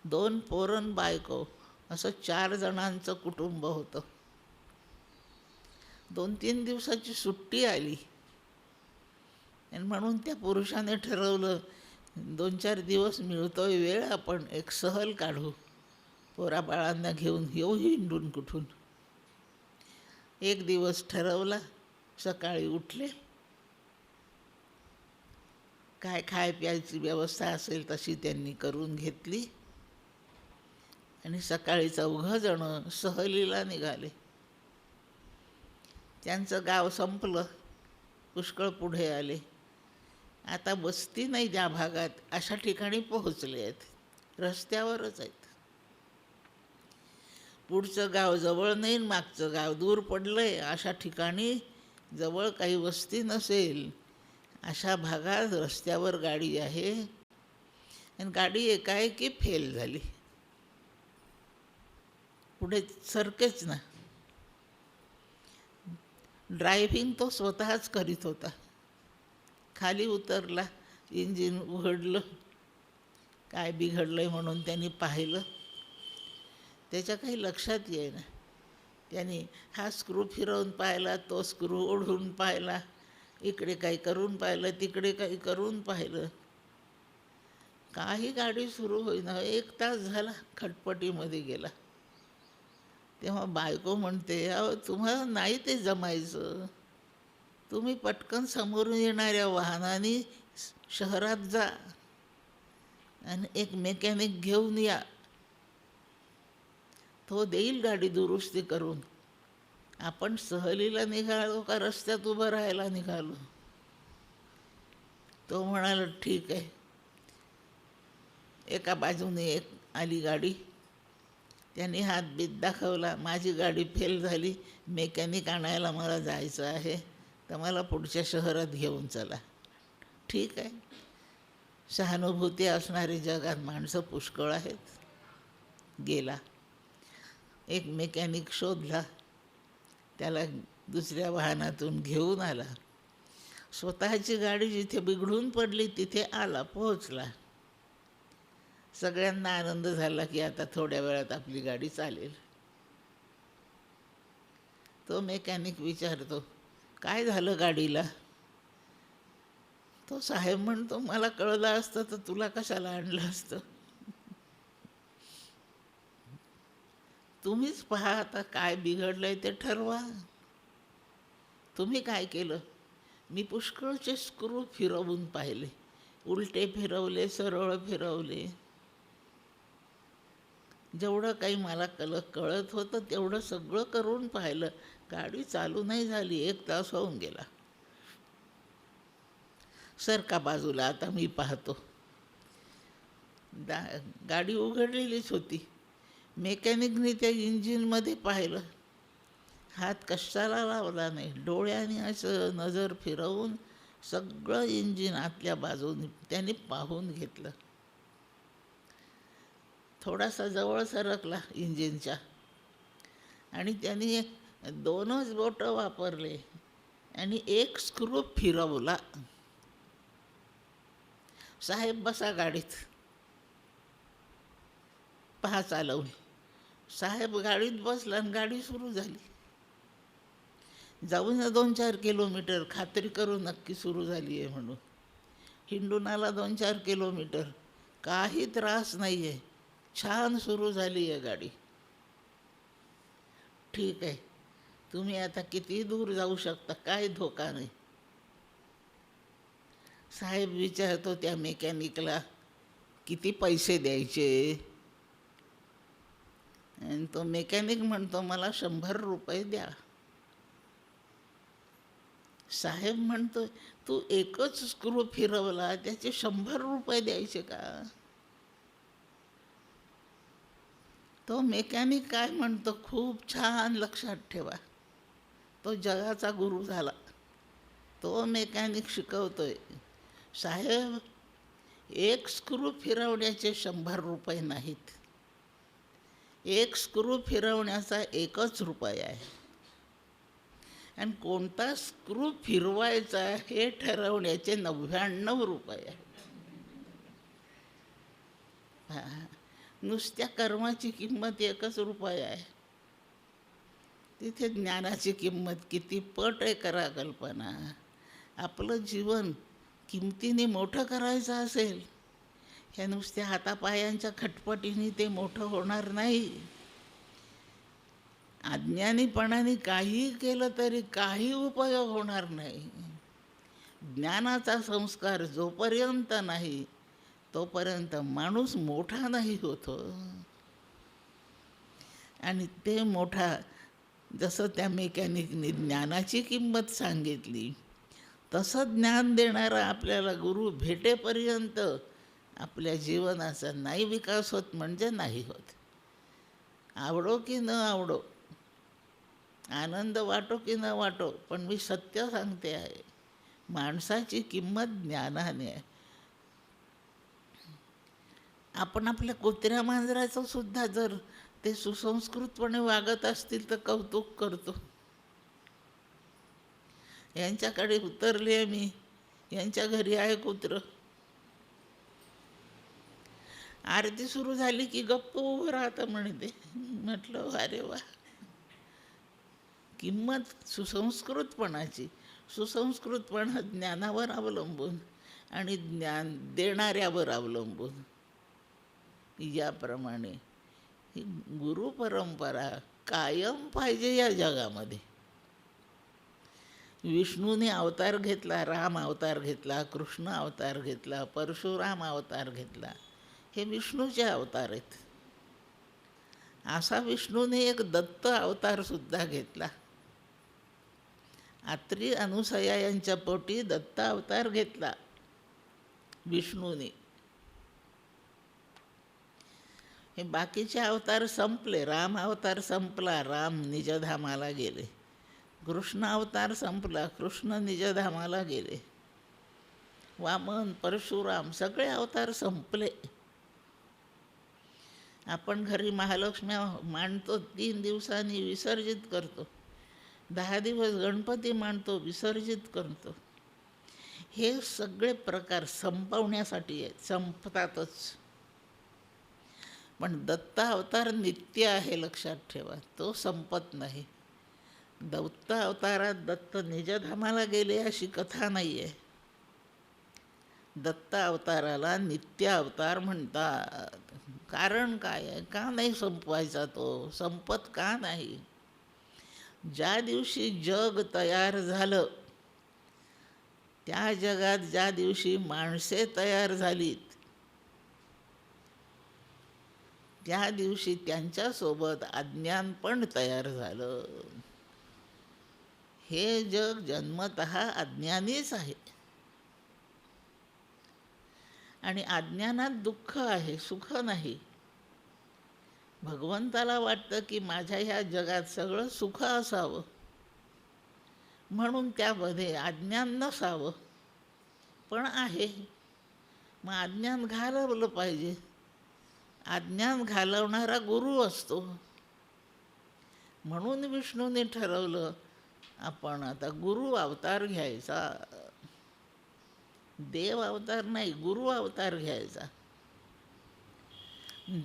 2 पोरं बायको असं 4 जणांचं कुटुंब होतं. 2-3 दिवसाची सुट्टी आली आणि म्हणून त्या पुरुषाने ठरवलं 2-4 दिवस मिळतोय वेळ, आपण एक सहल काढू, पोराबाळांना घेऊन येऊ हिंडून कुठून. एक दिवस ठरवला. सकाळी उठले, काय खाय प्यायची व्यवस्था असेल तशी त्यांनी करून घेतली आणि सकाळी 4 जण सहलीला निघाले. त्यांचं गाव संपलं, पुष्कळ पुढे आले. आता वस्ती नाही त्या भागात, अशा ठिकाणी पोहोचले आहेत. रस्त्यावरच आहेत. पुढचं गाव जवळ नाही, मागचं गाव दूर पडलंय. अशा ठिकाणी जवळ काही वस्ती नसेल अशा भागात रस्त्यावर गाडी आहे आणि गाडी एकाएकी फेल झाली. पुढे सरकेच ना. ड्रायव्हिंग तो स्वतःच करीत होता. खाली उतरला, इंजिन उघडलं, काय बिघडलंय म्हणून त्यांनी पाहिलं. त्याच्या काही लक्षात येईना. त्यांनी हा स्क्रू फिरवून पाहिला, तो स्क्रू ओढून पाहिला, इकडे काही करून पाहिलं, तिकडे काही करून पाहिलं. काही गाडी सुरू होईना. 1 तास झाला, खटपटीमध्ये गेला. तेव्हा बायको म्हणते, अहो तुम्हाला नाही ते जमायचं, तुम्ही पटकन समोरून येणाऱ्या वाहनाने शहरात जा आणि एक मेकॅनिक घेऊन या, तो देईल गाडी दुरुस्ती करून. आपण सहलीला निघालो का रस्त्यात उभं राहायला निघालो? तो म्हणाला ठीक आहे. एका बाजूने एक आली गाडी. त्यांनी हातबीत दाखवला, माझी गाडी फेल झाली, मेकॅनिक आणायला मला जायचं आहे, तर मला पुढच्या शहरात घेऊन चला. ठीक आहे. सहानुभूती असणारी जगात माणसं पुष्कळ आहेत. गेला. एक मेकॅनिक शोधला, त्याला दुसऱ्या वाहनातून घेऊन आला. स्वतःची गाडी जिथे बिघडून पडली तिथे आला, पोहोचला. सगळ्यांना आनंद झाला की आता थोड्या वेळात आपली गाडी चालेल. तो मेकॅनिक विचारतो, काय झालं गाडीला? तो साहेब म्हणतो, मला कळलं असतं तर तुला कशाला आणलं असतं. तुम्हीच पहा आता काय बिघडलंय ते ठरवा. तुम्ही काय केलं? मी पुष्कळचे स्क्रू फिरवून पाहिले, उलटे फिरवले, सरळ फिरवले. जेवढं काही मला कळत होतं तेवढं सगळं करून पाहिलं. गाडी चालू नाही झाली. 1 तास होऊन गेला. सरका बाजूला, आता मी पाहतो. गाडी उघडलेलीच होती. मेकॅनिकने त्या इंजिनमध्ये पाहिलं, हात कशाला लावला नाही. डोळ्याने असं नजर फिरवून सगळं इंजिन आतल्या बाजूने त्यांनी पाहून घेतलं. थोडासा जवळ सरकला इंजिनच्या आणि त्यांनी 2च बोटं वापरले आणि 1 स्क्रू फिरवला. साहेब बसा गाडीत, पहा चालवून. साहेब गाडीत बसला आणि गाडी सुरू झाली. जाऊन 2-4 किलोमीटर, खात्री करू नक्की सुरू झाली आहे म्हणून. हिंडून आला 2-4 किलोमीटर, काही त्रास नाही आहे, छान सुरू झाली आहे गाडी. ठीक आहे, तुम्ही आता किती दूर जाऊ शकता, काय धोका नाही. साहेब विचारतो त्या मेकॅनिकला, किती पैसे द्यायचे? आणि तो मेकॅनिक म्हणतो, मला 100 रुपये द्या. साहेब म्हणतो, तू एकच स्क्रू फिरवला, त्याचे 100 रुपये द्यायचे का? तो मेकॅनिक काय म्हणतो खूप छान लक्षात ठेवा. तो जगाचा गुरु झाला. तो मेकॅनिक शिकवतोय, साहेब एक स्क्रू फिरवण्याचे 100 रुपये नाहीत, एक स्क्रू फिरवण्याचा 1च रुपया आहे. आणि कोणता स्क्रू फिरवायचा हे ठरवण्याचे 99 रुपये आहेत. नुसत्या कर्माची किंमत 1च रुपया आहे. तिथे ज्ञानाची किंमत किती पट आहे करा कल्पना. आपलं जीवन किमतीने मोठं करायचं असेल, ह्या नुसत्या हातापायांच्या खटपटीने ते मोठं होणार नाही. अज्ञानीपणाने काहीही केलं तरी काही उपयोग होणार नाही. ज्ञानाचा संस्कार जोपर्यंत नाही तोपर्यंत माणूस मोठा नाही होतो. आणि ते मोठा, जसं त्या मेकॅनिकने ज्ञानाची किंमत सांगितली, तसं ज्ञान देणारा आपल्याला गुरु भेटेपर्यंत आपल्या जीवनाचा नाही विकास होत म्हणजे नाही होत. आवडो की न आवडो, आनंद वाटो की न वाटो, पण मी सत्य सांगते आहे, माणसाची किंमत ज्ञानाने आहे. आपण आपल्या कुत्र्या मांजराचं सुद्धा जर ते सुसंस्कृतपणे वागत असतील तर कौतुक करतो. यांच्याकडे उतरले आहे मी, यांच्या घरी आहे कुत्रं. आरती सुरू झाली की गप्प उभं राहतं म्हणते. म्हटलं अरे वा, किंमत सुसंस्कृतपणाची. सुसंस्कृतपणा ज्ञानावर अवलंबून आणि ज्ञान देणाऱ्यावर अवलंबून. याप्रमाणे ही गुरुपरंपरा कायम पाहिजे या जगामध्ये. विष्णूने अवतार घेतला, राम अवतार घेतला, कृष्ण अवतार घेतला, परशुराम अवतार घेतला, हे विष्णूचे अवतार आहेत. असा विष्णूने एक दत्त अवतारसुद्धा घेतला. आत्री अनुसया यांच्या पोटी दत्त अवतार घेतला विष्णूने. हे बाकीचे अवतार संपले. राम अवतार संपला, राम निजधामाला गेले. कृष्ण अवतार संपला, कृष्ण निजधामाला गेले. वामन, परशुराम सगळे अवतार संपले. आपण घरी महालक्ष्म्या मांडतो, 3 दिवसांनी विसर्जित करतो. 10 दिवस गणपती मांडतो, विसर्जित करतो. हे सगळे प्रकार संपवण्यासाठी आहेत, संपतातच. पण दत्त अवतार नित्य आहे, लक्षात ठेवा, तो संपत नाही. दत्त अवतारात दत्त निजधामाला गेले अशी कथा नाही आहे. दत्त अवताराला नित्य अवतार म्हणतात. कारण काय आहे? का नाही संपवायचा तो? संपत का नाही? ज्या दिवशी जग तयार झालं, त्या जगात ज्या दिवशी माणसे तयार झालीत, त्या दिवशी त्यांच्यासोबत अज्ञान पण तयार झालं. हे जग जन्मतः अज्ञानीच आहे. आणि अज्ञानात दुःख आहे, सुख नाही. भगवंताला वाटतं की माझ्या ह्या जगात सगळं सुख असावं, म्हणून त्यामध्ये अज्ञान नसावं, पण आहे. मग अज्ञान घालवलं पाहिजे. अज्ञान घालवणारा गुरु असतो. म्हणून विष्णूने ठरवलं आपण आता गुरु अवतार घ्यायचा. देव अवतार नाही, गुरु अवतार घ्यायचा.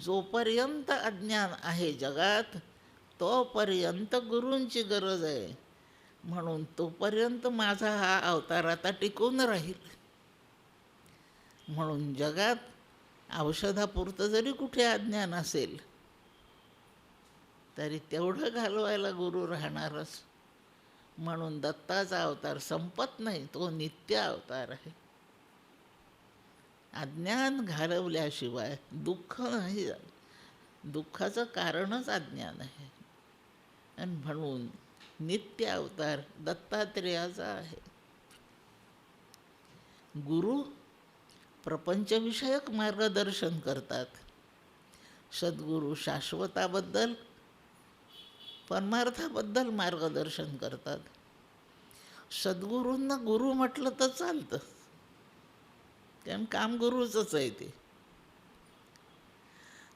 जोपर्यंत अज्ञान आहे जगात, तोपर्यंत गुरूंची गरज आहे. म्हणून तोपर्यंत माझा हा अवतार आता टिकून राहील. म्हणून जगात औषधापुरतं जरी कुठे अज्ञान असेल तरी तेवढं घालवायला गुरु राहणारच. म्हणून दत्ताचा अवतार संपत नाही, तो नित्य अवतार आहे. अज्ञान घालवल्याशिवाय दुःख नाही. दुःखाचं कारणच अज्ञान आहे. आणि म्हणून नित्य अवतार दत्तात्रेयाचा आहे. गुरु प्रपंचविषयक मार्गदर्शन करतात, सद्गुरू शाश्वताबद्दल, परमार्थाबद्दल मार्गदर्शन करतात. सद्गुरूंना गुरु म्हटलं तर चालतं, कारण काम गुरुचंच आहे ते.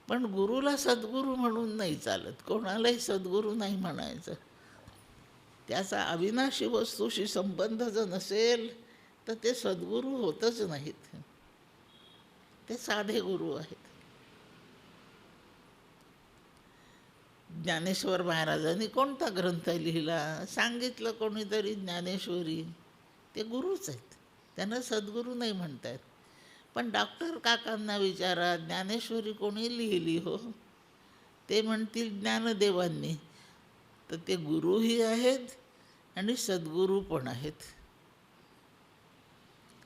पण गुरुला सद्गुरू म्हणून नाही चालत, कोणालाही सद्गुरू नाही म्हणायचं. त्याचा अविनाशी वस्तूशी संबंध जर नसेल तर ते सद्गुरू होतच नाहीत, ते साधे गुरु आहेत. ज्ञानेश्वर महाराजांनी कोणता ग्रंथ लिहिला, सांगितलं कोणीतरी ज्ञानेश्वरी, ते गुरुच आहेत, त्यांना सद्गुरू नाही म्हणतात. पण डॉक्टर काकांना विचारा, ज्ञानेश्वरी कोणी लिहिली हो? ते म्हणतील ज्ञानदेवांनी. तर ते गुरुही आहेत आणि सद्गुरू पण आहेत.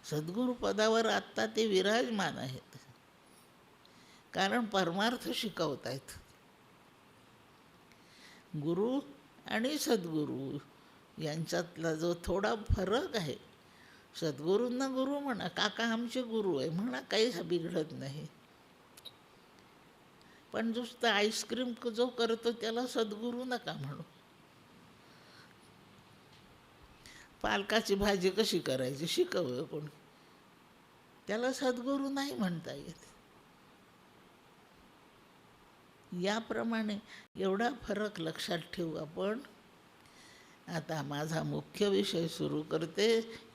सद्गुरू पदावर आत्ता ते विराजमान आहेत, कारण परमार्थ शिकवत आहेत. गुरु आणि सद्गुरू यांच्यातला जो थोडा फरक आहे, सद्गुरूंना गुरु म्हणा, काका आमचे गुरु आहे म्हणा, काही बिघडत नाही. पण नुसतं आईस्क्रीम जो करतो त्याला सद्गुरू नका म्हणू. पालकाची भाजी कशी करायची शिकवलं कोणी, त्याला सद्गुरू नाही म्हणता येत. याप्रमाणे एवढा फरक लक्षात ठेवू आपण. आता माझा मुख्य विषय सुरू करते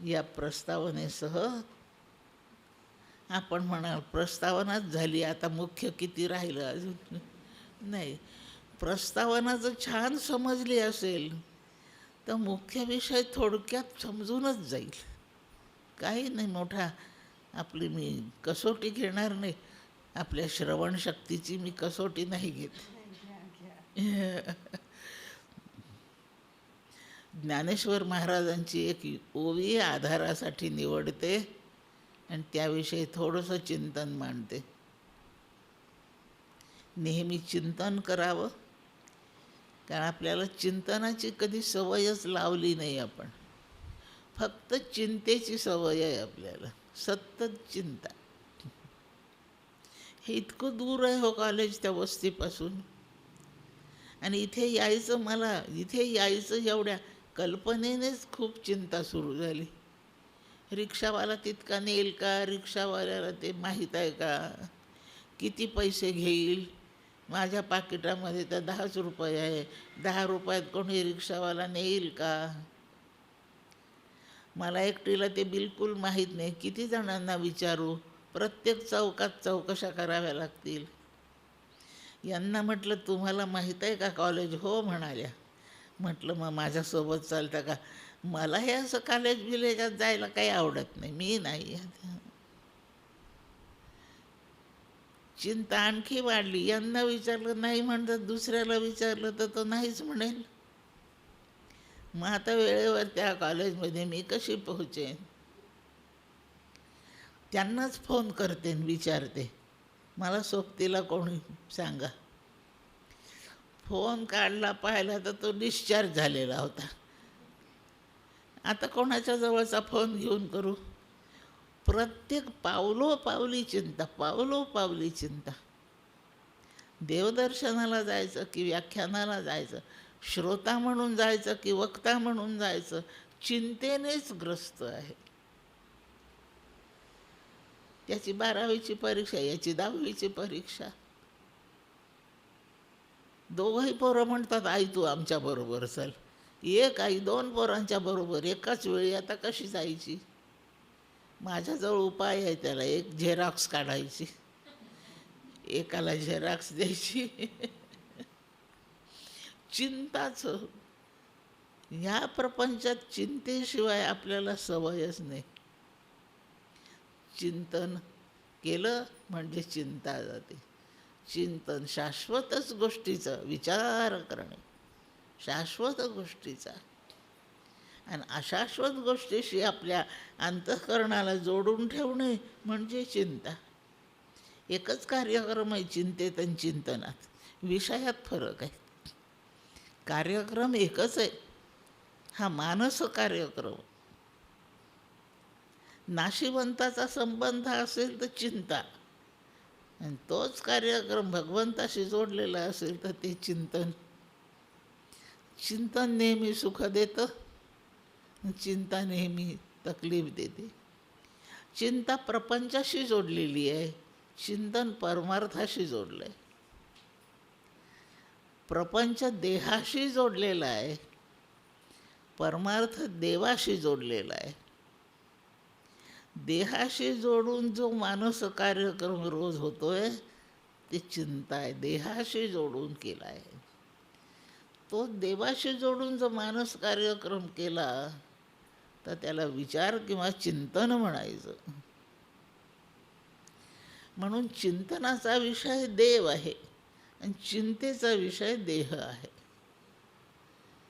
या प्रस्तावनेसह. आपण म्हणाल प्रस्तावनाच झाली, आता मुख्य किती राहिलं अजून. नाही, प्रस्तावना जर छान समजली असेल तर मुख्य विषय थोडक्यात समजूनच जाईल. काही नाही मोठा आपली मी कसोटी घेणार नाही, आपल्या श्रवणशक्तीची मी कसोटी नाही घेत. ज्ञानेश्वर महाराजांची एक ओवी आधारासाठी निवडते आणि त्याविषयी थोडंसं चिंतन मांडते. नेहमी चिंतन करावं, कारण आपल्याला चिंतनाची कधी सवयच लावली नाही आपण. फक्त चिंतेची सवय आहे आपल्याला, सतत चिंता. हे इतकं दूर आहे हो कॉलेज त्या वस्तीपासून, आणि इथे यायचं एवढ्या कल्पनेनेच खूप चिंता सुरू झाली. रिक्षावाला तितका नेईल का, रिक्षावाल्याला ते माहीत आहे का, किती पैसे घेईल. माझ्या पाकिटामध्ये तर 10च रुपये आहे, 10 रुपयात कोणी रिक्षावाला नेईल का. मला एकटीला ते बिलकुल माहीत नाही, किती जणांना विचारू, प्रत्येक चौकात चौकशा कराव्या लागतील. यांना म्हटलं तुम्हाला माहीत आहे का कॉलेज? हो म्हणाल्या. म्हटलं मग माझ्यासोबत चालतं का? मला हे असं कॉलेज विलेजात जायला काही आवडत नाही, मी नाही. चिंता आणखी वाढली. यांना विचारलं नाही म्हणतात, दुसऱ्याला विचारलं तर तो नाहीच म्हणेल. मग आता वेळेवर त्या कॉलेजमध्ये मी कशी पोहोचेन? त्यांनाच फोन करते आणि विचारते, मला सोबतीला कोणी सांगा. फोन काढला, पाहिला तर तो डिस्चार्ज झालेला होता. आता कोणाच्या जवळचा फोन घेऊन करू? प्रत्येक पावलोपावली चिंता. देवदर्शनाला जायचं की व्याख्यानाला जायचं, श्रोता म्हणून जायचं की वक्ता म्हणून जायचं, चिंतेनेच ग्रस्त आहे. याची 12वीची परीक्षा, याची 10वीची परीक्षा. दोघंही पोरं म्हणतात आई तू आमच्या बरोबर चल. एक आई 2 पोरांच्या बरोबर एकाच वेळी आता कशी जायची? माझ्याजवळ उपाय आहे त्याला, एक झेरॉक्स काढायची, एकाला झेरॉक्स द्यायची. चिंताच. ह्या प्रपंचात चिंतेशिवाय आपल्याला सवयच नाही. चिंतन केलं म्हणजे चिंता जाते. चिंतन शाश्वतच गोष्टीचं विचार करणे, शाश्वत गोष्टीचा. आणि अशाश्वत गोष्टीशी आपल्या अंतःकरणाला जोडून ठेवणे म्हणजे चिंता. एकच कार्यक्रम आहे चिंतेत आणि चिंतनात, विषयात फरक आहे. कार्यक्रम एकच आहे, हा मानस कार्यक्रम. नाशिवंताचा संबंध असेल तर चिंता, आणि तोच कार्यक्रम भगवंताशी जोडलेला असेल तर ते चिंतन नेहमी सुख देतं, चिंता नेहमी तकलीफ देते. चिंता प्रपंचाशी जोडलेली आहे, चिंतन परमार्थाशी जोडलं आहे. प्रपंच देहाशी जोडलेला आहे, परमार्थ देवाशी जोडलेला आहे. देहाशी जोडून जो मानस कार्यक्रम रोज होतोय ते चिंता आहे, देहाशी जोडून केला आहे. तो देवाशी जोडून जो मानस कार्यक्रम केला तर त्याला विचार किंवा चिंतन म्हणायचं. म्हणून चिंतनाचा विषय देव आहे आणि चिंतेचा विषय देह आहे.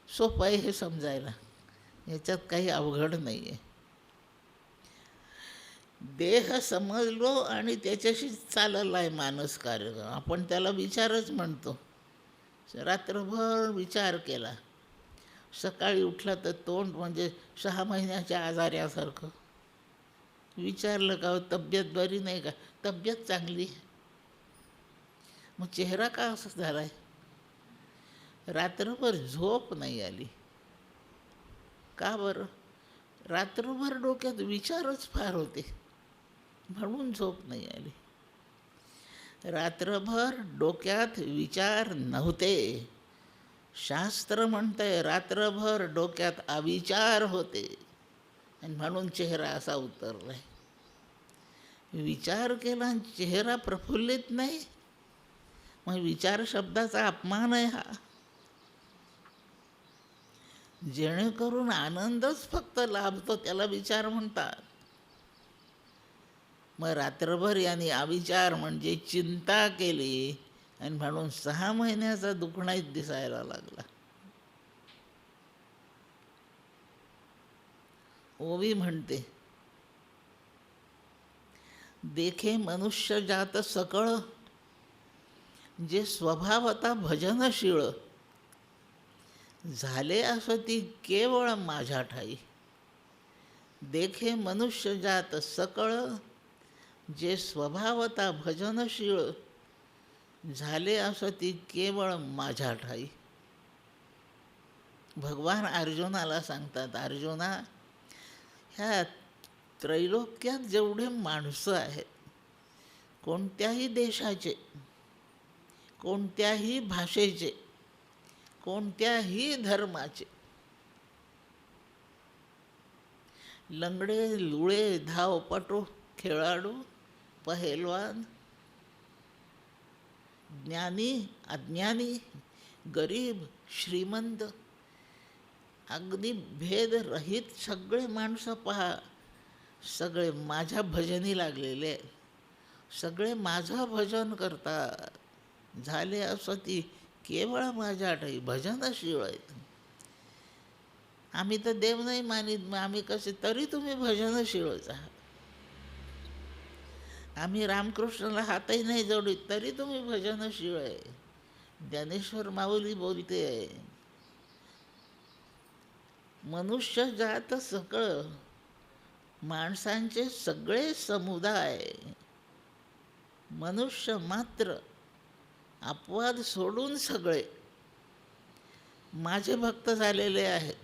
सोपं आहे हे समजायला, याच्यात काही अवघड नाही आहे. देह समजलो आणि त्याच्याशी चालला आहे मानस कार्यक्रम, आपण त्याला विचारच म्हणतो. रात्रभर विचार केला, सकाळी उठला तर तोंड म्हणजे 6 महिन्याच्या आजाऱ्यासारखं. विचारलं का हो, तब्येत बरी नाही का? तब्येत चांगली आहे. मग चेहरा का असा झाला आहे? रात्रभर झोप नाही आली. का बरं? रात्रभर डोक्यात विचारच फार होते म्हणून झोप नाही आली. रात्रभर डोक्यात विचार नव्हते. शास्त्र म्हणतंय रात्रभर डोक्यात अविचार होते आणि म्हणून चेहरा असा उतरलाय. विचार केला आणि चेहरा प्रफुल्लित नाही, मग विचार शब्दाचा अपमान आहे हा. जेणेकरून आनंदच फक्त लाभतो त्याला विचार म्हणतात. मग रात्रभर यांनी अविचार म्हणजे चिंता केली आणि म्हणून 6 महिन्याचा दुखणाईत दिसायला लागला. ओवी म्हणते, देखे मनुष्य जात सकळ, जे स्वभावता भजनशीळ, झाले असती केवळ माझ्या ठाई. देखे मनुष्य जात सकळ, जे स्वभावता भजनशीळ, झाले असती केवळ माझ्या ठाई. भगवान अर्जुनाला सांगतात, अर्जुना, ह्या त्रैलोक्यात जेवढे माणसं आहेत, कोणत्याही देशाचे, कोणत्याही भाषेचे, कोणत्याही धर्माचे, लंगडे लुळे धावपटू खेळाडू पहेलवान, ज्ञानी अज्ञानी, गरीब श्रीमंत, अगदी भेदरहित सगळे माणसं पहा, सगळे माझ्या भजनी लागलेले आहेत. सगळे माझं भजन करतात. झाले असती केवळ माझ्या ठाई, भजनशीळ आहेत. आम्ही तर देव नाही मानित, मग आम्ही कसे? तरी तुम्ही भजनशीळच आहात. आम्ही रामकृष्णाला हातही नाही जोडीत, तरी तुम्ही भजनशीळ आहे. ज्ञानेश्वर माऊली बोलते, मनुष्य जात सकळ, माणसांचे सगळे समुदाय, मनुष्य मात्र अपवाद सोडून सगळे माझे भक्त झालेले आहेत.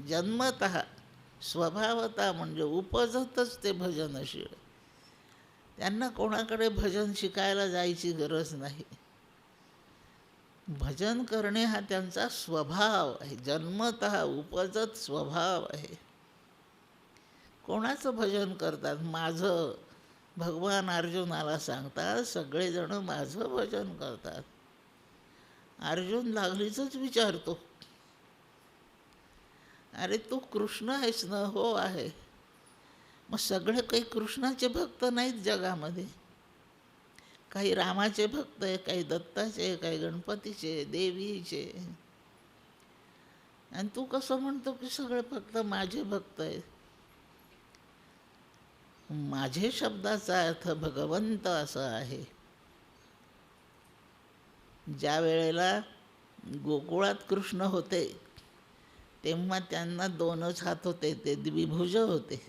जन्मतः स्वभावतः म्हणजे उपजतच ते भजनशीळ. त्यांना कोणाकडे भजन शिकायला जायची गरज नाही. भजन करणे हा त्यांचा स्वभाव आहे, जन्मतः उपजत स्वभाव आहे. कोणाचं भजन करतात? माझं. भगवान अर्जुनाला सांगतात, सगळेजण माझं भजन करतात. अर्जुन लागलीच विचारतो, अरे तू कृष्ण आहेस ना? हो आहे. मग सगळे काही कृष्णाचे भक्त नाहीत जगामध्ये. काही रामाचे भक्त आहे, काही दत्ताचे, काही गणपतीचे, देवीचे. आणि तू कसं म्हणतो की सगळे फक्त माझे भक्त आहेत? माझे शब्दाचा अर्थ भगवंत असा आहे. ज्या वेळेला गोकुळात कृष्ण होते तेव्हा त्यांना 2च हात होते, ते द्विभुज होते.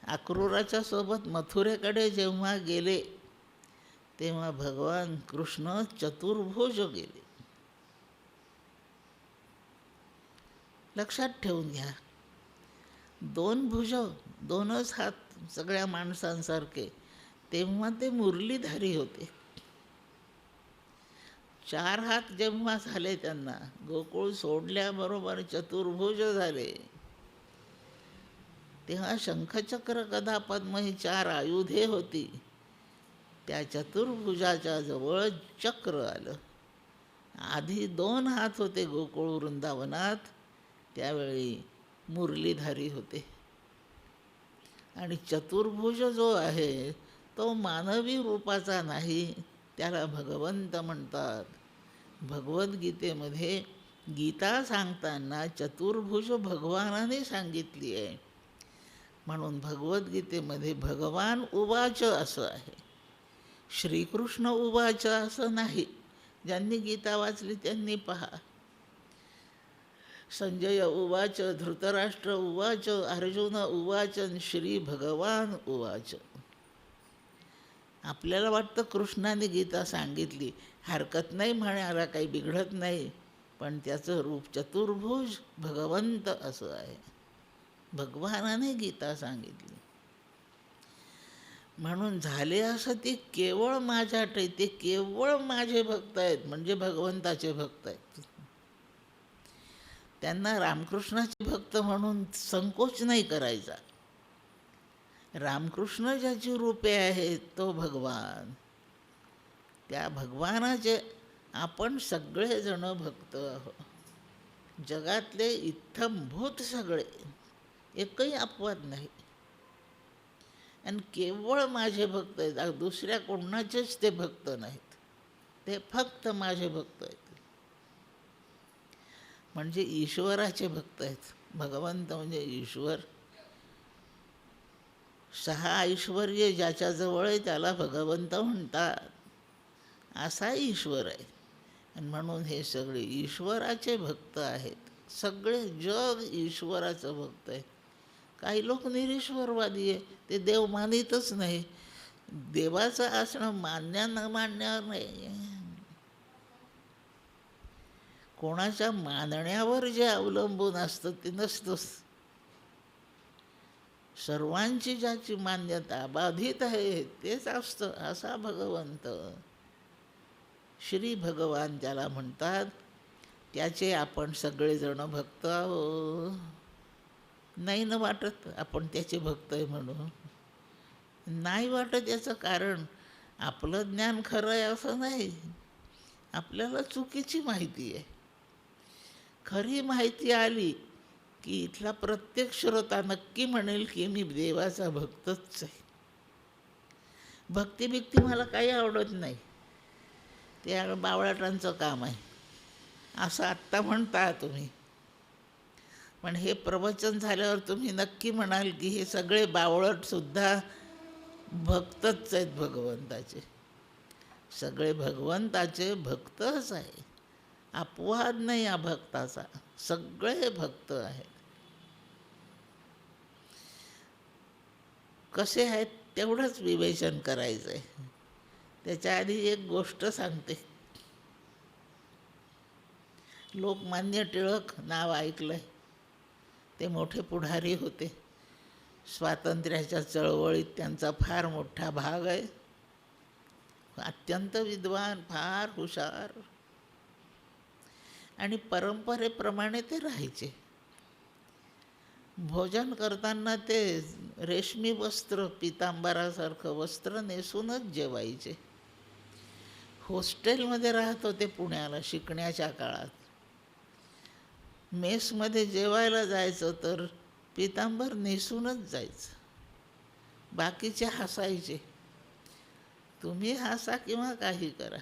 अक्रूराच्या सोबत मथुरेकडे जेव्हा गेले तेव्हा भगवान कृष्ण चतुर्भुज गेले. लक्षात ठेवून घ्या, 2 भुज, 2च हात सगळ्या माणसांसारखे, तेव्हा ते मुरलीधारी होते. 4 हात जेव्हा झाले त्यांना, गोकुळ सोडल्याबरोबर चतुर्भुज झाले, तेव्हा शंखचक्र गदा पद्म ही 4 आयुधे होती. त्या चतुर्भुजाच्या जवळ चक्र आलं. आधी 2 हात होते गोकुळ वृंदावनात, त्यावेळी मुरलीधारी होते. आणि चतुर्भुज जो आहे तो मानवी रूपाचा नाही, त्याला भगवंत म्हणतात. भगवद्गीतेमध्ये गीता सांगताना चतुर्भुज भगवानाने सांगितली आहे. म्हणून भगवद्गीतेमध्ये भगवान उवाच असं आहे, श्रीकृष्ण उवाच असं नाही. ज्यांनी गीता वाचली त्यांनी पहा. संजय उवाच, धृतराष्ट्र उवाच, अर्जुन उवाच, श्री भगवान उवाच. आपल्याला वाटतं कृष्णाने गीता सांगितली, हरकत नाही, म्हणायला काही बिघडत नाही, पण त्याचं रूप चतुर्भुज भगवंत असं आहे. भगवानाने गीता सांगितली. म्हणून झाले असं, ते केवळ माझ्यात आहे, ते केवळ माझे भक्त आहेत, म्हणजे भगवंताचे भक्त आहेत. त्यांना रामकृष्णाचे भक्त म्हणून संकोच नाही करायचा. रामकृष्ण ज्याची रूपे आहेत तो भगवान, त्या भगवानाचे आपण सगळेजण भक्त आहोत. जगातले इत्थंभूत सगळे, एकही अपवाद नाही. आणि केवळ माझे भक्त आहेत, दुसऱ्या कोणाचेच ते भक्त नाहीत, ते फक्त माझे भक्त आहेत. म्हणजे ईश्वराचे भक्त आहेत. भगवंत म्हणजे ईश्वर. 6 ऐश्वर्य ज्याच्याजवळ आहे त्याला भगवंत म्हणतात, असा ईश्वर आहे. आणि म्हणून हे सगळे ईश्वराचे भक्त आहेत. सगळे जग ईश्वराचं भक्त आहे. काही लोक निरीश्वरवादी आहे, ते देव मानितच नाही. देवाचं असणं मान्य न मानण्यावर नाही, कोणाच्या मानण्यावर जे अवलंबून असतं ते नसतंच. सर्वांची ज्याची मान्यता बाधित आहे तेच असतं, असा भगवंत. श्री भगवान त्याला म्हणतात. त्याचे आपण सगळेजण भक्त आहोत. नाही न वाटत आपण त्याचे भक्त आहे म्हणून. नाही वाटत याचं कारण आपलं ज्ञान खरं आहे असं नाही, आपल्याला चुकीची माहिती आहे. खरी माहिती आली की इथला प्रत्येक श्रोता नक्की म्हणेल की मी देवाचा भक्तच आहे. भक्ती मला काही आवडत नाही, ते बावळाटांचं काम आहे असं आत्ता म्हणता तुम्ही. पण हे प्रवचन झाल्यावर तुम्ही नक्की म्हणाल की हे सगळे बावळटसुद्धा भक्तच आहेत भगवंताचे. सगळे भगवंताचे भक्तच आहे, अपवाद नाही या भक्ताचा. सगळे भक्त आहेत. कसे आहेत तेवढंच विवेचन करायचं आहे. त्याच्या आधी एक गोष्ट सांगते. लोकमान्य टिळक नाव ऐकलंय, ते मोठे पुढारी होते. स्वातंत्र्याच्या चळवळीत त्यांचा फार मोठा भाग आहे. अत्यंत विद्वान, फार हुशार, आणि परंपरेप्रमाणे ते राहायचे. भोजन करताना ते रेशमी वस्त्र, पितांबरासारखं वस्त्र नेसूनच जेवायचे. हॉस्टेलमध्ये राहत होते पुण्याला शिकण्याच्या काळात. मेसमध्ये जेवायला जायचं तर पितांबर नेसूनच जायचं. बाकीचे हसायचे, तुम्ही हसा किंवा काही करा,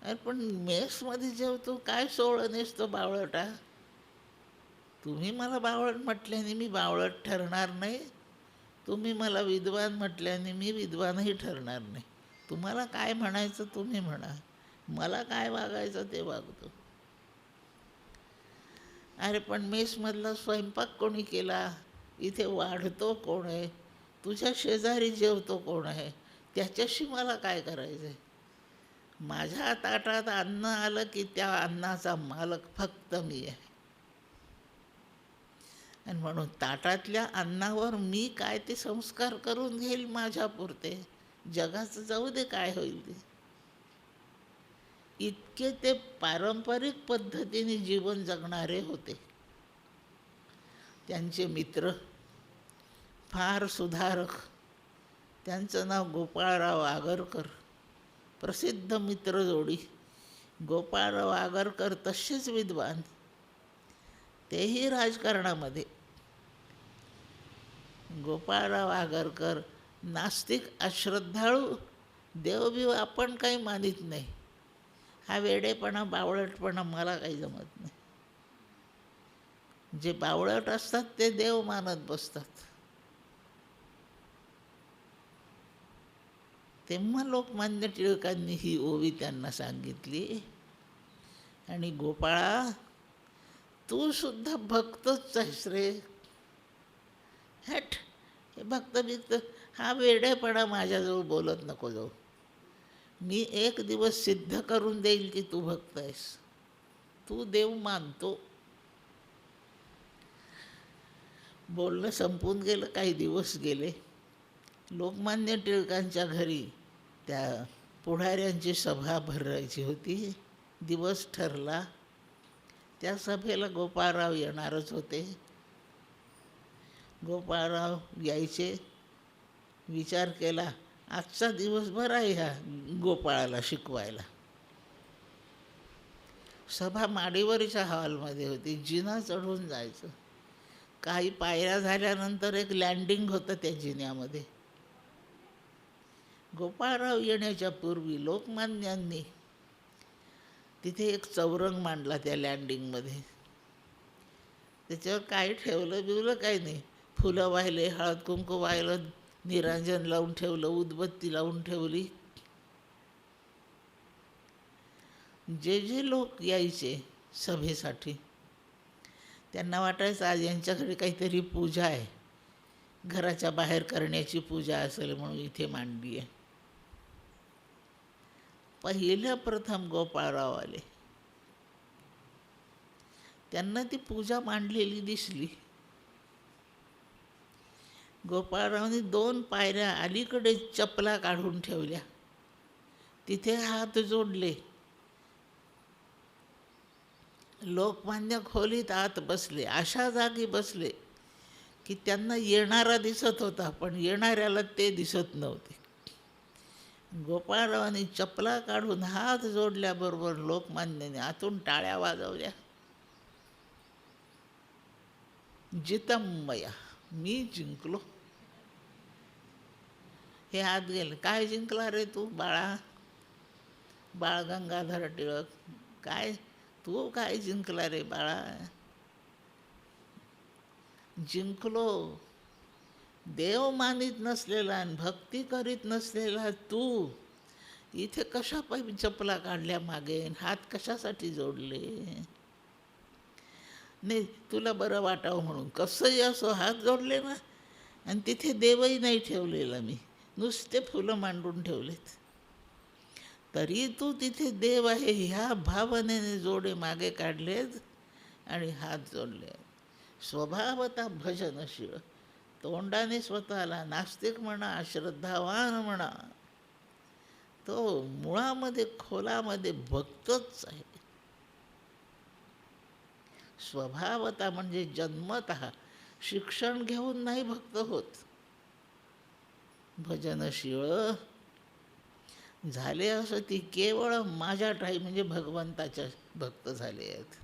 अरे पण मेसमध्ये जेवतो, काय सोहळं नेसतो बावळटा. तुम्ही मला बावळट म्हटल्याने मी बावळट ठरणार नाही, तुम्ही मला विद्वान म्हटल्याने मी विद्वानही ठरणार नाही. तुम्हाला काय म्हणायचं तुम्ही म्हणा, मला काय वागायचं ते वागतो. अरे पण मेसमधला स्वयंपाक कोणी केला, इथे वाढतो कोण आहे, तुझ्या शेजारी जेवतो कोण आहे, त्याच्याशी मला काय करायचं आहे? माझ्या ताटात अन्न आलं की त्या अन्नाचा मालक फक्त मी आहे. आणि म्हणून ताटातल्या अन्नावर मी काय ते संस्कार करून घेईल माझ्यापुरते. जगाचं जाऊ दे काय होईल ते. इतके ते पारंपरिक पद्धतीने जीवन जगणारे होते. त्यांचे मित्र फार सुधारक. त्यांचं नाव गोपाळराव आगरकर. प्रसिद्ध मित्रजोडी. गोपाळराव आगरकर तसेच विद्वान, तेही राजकारणामध्ये. गोपाळराव आगरकर नास्तिक, अश्रद्धाळू, देवबिव आपण काही मानित नाही. हा वेडेपणा, बावळटपणा मला काही जमत नाही. जे बावळट असतात ते देव मानत बसतात. तेव्हा लोकमान्य टिळकांनी ही ओवी त्यांना सांगितली. आणि गोपाळा, तू सुद्धा भक्तच आहेस रे. हट, हे भक्त बिक्त हा वेडेपणा माझ्याजवळ बोलत नको जाऊ. मी एक दिवस सिद्ध करून देईल की तू भक्त आहेस, तू देव मानतो. बोलणं संपून गेलं. काही दिवस गेले. लोकमान्य टिळकांच्या घरी त्या पुढाऱ्यांची सभा भरायची होती. दिवस ठरला. त्या सभेला गोपाळराव येणारच होते. गोपाळराव यायचे. विचार केला, आजचा दिवसभर आहे ह्या गोपाळाला शिकवायला. सभा माडीवरच्या हॉलमध्ये होती. जिना चढून जायचं. काही पायऱ्या झाल्यानंतर एक लँडिंग होतं त्या जिन्यामध्ये. गोपाळराव येण्याच्या पूर्वी लोकमान्यांनी तिथे एक चौरंग मांडला त्या लँडिंगमध्ये. त्याच्यावर काही ठेवलं बिवलं काही नाही. फुलं वाहिले, हळद कुंकू वाहिलं, निरांजन लावून ठेवलं, उदबत्ती लावून ठेवली. जे जे लोक यायचे सभेसाठी त्यांना वाटायचं आज यांच्याकडे काहीतरी पूजा आहे, घराच्या बाहेर करण्याची पूजा असेल म्हणून इथे मांडली आहे. पहिल्या प्रथम गोपाळराव आले. त्यांना ती पूजा मांडलेली दिसली. गोपाळरावने 2 पायऱ्या अलीकडे चपला काढून ठेवल्या. तिथे हात जोडले. लोकमान्य खोलीत आत बसले. अशा जागी बसले की त्यांना येणारा दिसत होता, पण येणाऱ्याला ते दिसत नव्हते. गोपाळरावांनी चपला काढून हात जोडल्याबरोबर लोकमान्याने आतून टाळ्या वाजवल्या. जितमया, मी जिंकलो. हे हात गेले. काय जिंकला रे तू बाळा? बाळ गंगाधर टिळक. काय तू काय जिंकला रे बाळा? जिंकलो. देव मानित नसलेला आणि भक्ती करीत नसलेला तू इथे कशा पायी चपला काढल्या मागे, हात कशासाठी जोडले? नाही, तुला बरं वाटावं म्हणून कसंही असो हात जोडले ना. आणि तिथे देवही नाही ठेवलेला मी, नुसते फुलं मांडून ठेवलेत. तरी तू तिथे देव आहे ह्या भावनेने जोडे मागे काढलेत आणि हात जोडले. स्वभावता भजनशीळ. तोंडाने स्वतःला नास्तिक म्हणा, अश्रद्धावान म्हणा, तो मुळामध्ये खोलामध्ये भक्तच आहे. स्वभावता म्हणजे जन्मतः, शिक्षण घेऊन नाही भक्त होत. भजनशीळ झाले असं ती केवळ माझ्या ठाई म्हणजे भगवंताच्या भक्त झाले आहेत.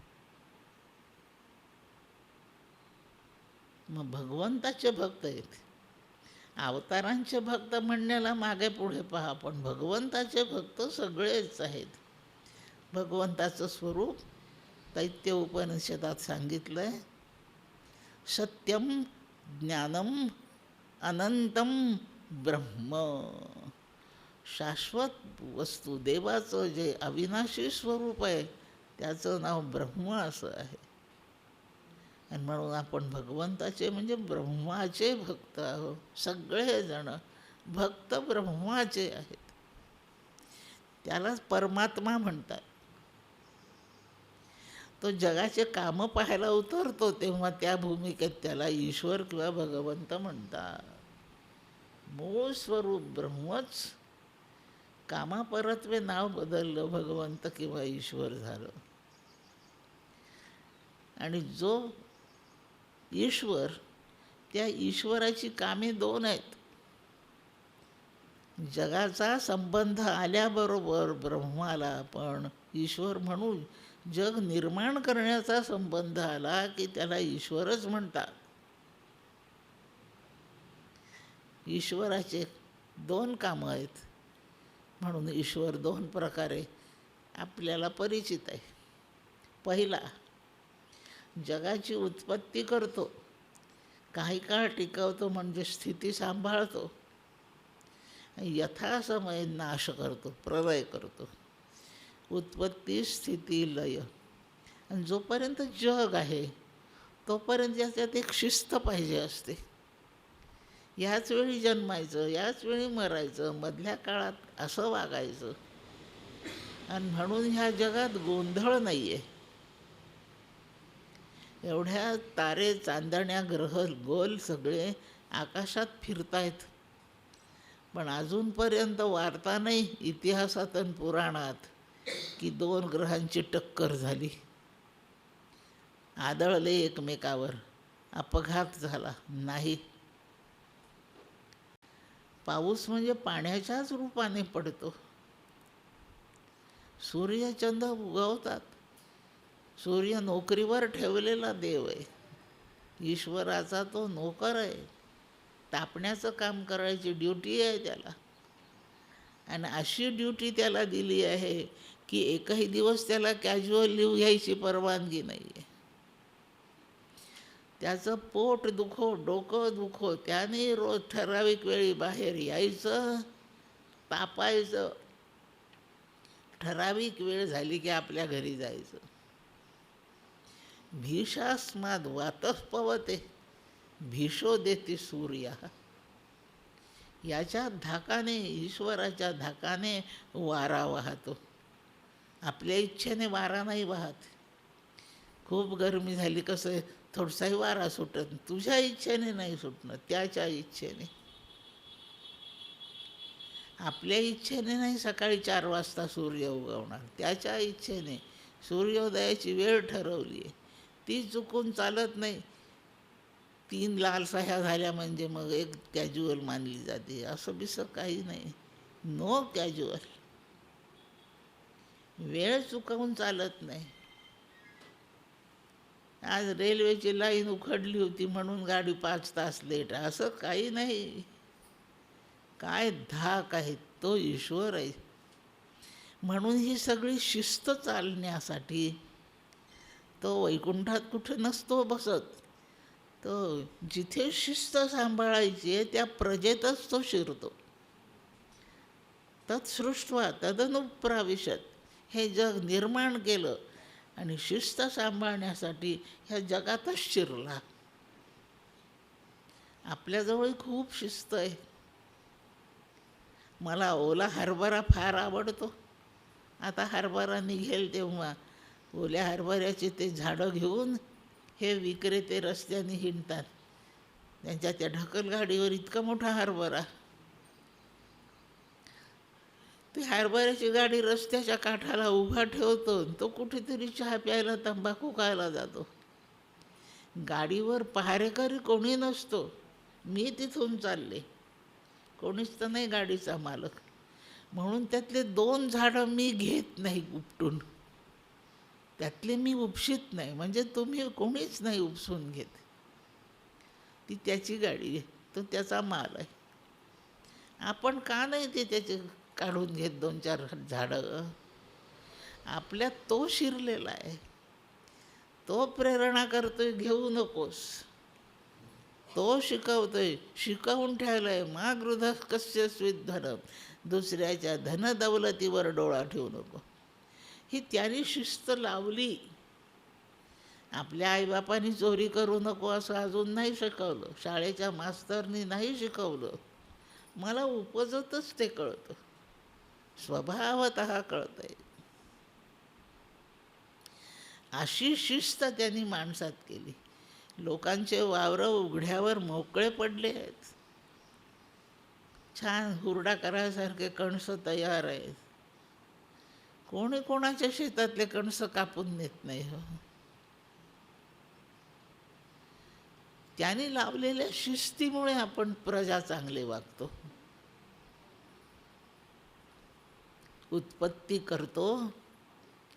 मग भगवंताचे भक्त आहेत. अवतारांचे भक्त म्हणण्याला मागे पुढे पहा, पण भगवंताचे भक्त सगळेच आहेत. भगवंताचं स्वरूप तैत्य उपनिषदात सांगितलं आहे. सत्यम ज्ञानम अनंतम ब्रह्म. शाश्वत वस्तू, देवाचं जे अविनाशी स्वरूप आहे त्याचं नाव ब्रह्म असं आहे. आणि म्हणून आपण भगवंताचे म्हणजे ब्रह्माचे भक्त आहोत सगळेजण. भक्त ब्रह्माचे आहेत. त्यालाच परमात्मा म्हणतात. तो जगाचे कामं पाहायला उतरतो तेव्हा त्या भूमिकेत त्याला ईश्वर किंवा भगवंत म्हणतात. मूळ स्वरूप ब्रह्मच, कामापरत्वे नाव बदललं, भगवंत किंवा ईश्वर झालं. आणि जो ईश्वर, त्या ईश्वराची कामे दोन आहेत. जगाचा संबंध आल्याबरोबर ब्रह्माला पण ईश्वर म्हणून जग निर्माण करण्याचा संबंध आला की त्याला ईश्वरच म्हणतात. ईश्वराचे दोन कामं आहेत म्हणून ईश्वर दोन प्रकारे आपल्याला परिचित आहे. पहिला, जगाची उत्पत्ती करतो, काही काळ टिकवतो म्हणजे स्थिती सांभाळतो, यथासमय नाश करतो, प्रलय करतो. उत्पत्ती, स्थिती, लय. आणि जोपर्यंत जग आहे तोपर्यंत याच्यात एक शिस्त पाहिजे असते. याच वेळी जन्मायचं, याच वेळी मरायचं, मधल्या काळात असं वागायचं. आणि म्हणून ह्या जगात गोंधळ नाही आहे. एवढ्या तारे, चांदण्या, ग्रह, गोल सगळे आकाशात फिरतायत, पण अजूनपर्यंत वार्ता नाही इतिहासात आणि पुराणात की दोन ग्रहांची टक्कर झाली, आदळले एकमेकावर, अपघात झाला. नाही. पाऊस म्हणजे पाण्याच्याच रूपाने पडतो. सूर्यचंद्र उगवतात. सूर्य नोकरीवर ठेवलेला देव आहे, ईश्वराचा तो नोकर आहे. तापण्याचं काम करायची ड्युटी आहे त्याला. आणि अशी ड्युटी त्याला दिली आहे की एकही दिवस त्याला कॅज्युअल लीव घ्यायची परवानगी नाही आहे. त्याचं पोट दुखो, डोकं दुखो, त्याने रोज ठराविक वेळी बाहेर यायचं, तापायचं, ठराविक वेळ झाली की आपल्या घरी जायचं. भीषास्माद वातः पवते भीषो देती सूर्य. याच्या धाकाने, ईश्वराच्या धाकाने वारा वाहतो. आपल्या इच्छेने वारा नाही वाहत. खूप गरमी झाली, कसं आहे, थोडासाही वारा सुटत, तुझ्या इच्छेने नाही सुटणं, त्याच्या इच्छेने. आपल्या इच्छेने नाही सकाळी 4 वाजता सूर्य उगवणार, त्याच्या इच्छेने. सूर्योदयाची वेळ ठरवली आहे, ती चुकून चालत नाही. 3 लाल सह्या झाल्या म्हणजे मग एक कॅज्युअल मानली जाते, असं बिसं काही नाही. No casual. वेळ चुकवून चालत नाही. आज रेल्वेची लाईन उखडली होती म्हणून गाडी 5 तास लेट, असं काही नाही. काय धाक आहे, तो ईश्वर आहे. म्हणून ही सगळी शिस्त चालण्यासाठी तो वैकुंठात कुठे नसतो बसत. तो जिथे शिस्त सांभाळायची आहे त्या प्रजेतच तो शिरतो. तत्सृष्ट्वा तदनुप्राविशत. हे जग निर्माण केलं आणि शिस्त सांभाळण्यासाठी ह्या जगातच शिरला. आपल्याजवळ खूप शिस्त आहे. मला ओला हरभरा फार आवडतो. आता हरभरा निघेल तेव्हा ओल्या हरभऱ्याचे ते झाडं घेऊन हे विक्रेते रस्त्याने हिंडतात. त्यांच्या त्या ढकलगाडीवर इतका मोठा हरभरा. ते हरभऱ्याची गाडी रस्त्याच्या काठाला उभा ठेवतो, तो कुठेतरी चहा प्यायला, तंबाखू खायला जातो. गाडीवर पहारेकरी कोणी नसतो. मी तिथून चालले, कोणीच तर नाही गाडीचा मालक. म्हणून त्यातले 2 झाडं मी घेत नाही उपटून. त्यातले मी उपशीत नाही, म्हणजे तुम्ही कोणीच नाही उपसून घेत. ती त्याची गाडी आहे, तो त्याचा माल आहे. आपण का नाही ते त्याचे काढून घेत 2-4 झाडं? आपल्यात तो शिरलेला आहे. तो प्रेरणा करतोय, घेऊ नकोस. तो शिकवतोय, शिकवून ठेवलं आहे. मा गृधः कस्यचित् धनम्. दुसऱ्याच्या धनदौलतीवर डोळा ठेवू नको. ही त्याने शिस्त लावली. आपल्या आईबापांनी चोरी करू नको असं अजून नाही शिकवलं, शाळेच्या मास्तरनी नाही शिकवलं, मला उपजतच ते कळतं, स्वभावतः कळतं आहे. अशी शिस्त त्यांनी माणसात केली. लोकांचे वावरं उघड्यावर मोकळे पडले आहेत. छान हुरडा करायसारखे कणस तयार आहेत. कोणी कोणाच्या शेतातले कणस कापून नेत नाही हो. त्यांनी लावलेल्या शिस्तीमुळे आपण प्रजा चांगले वागतो. उत्पत्ती करतो,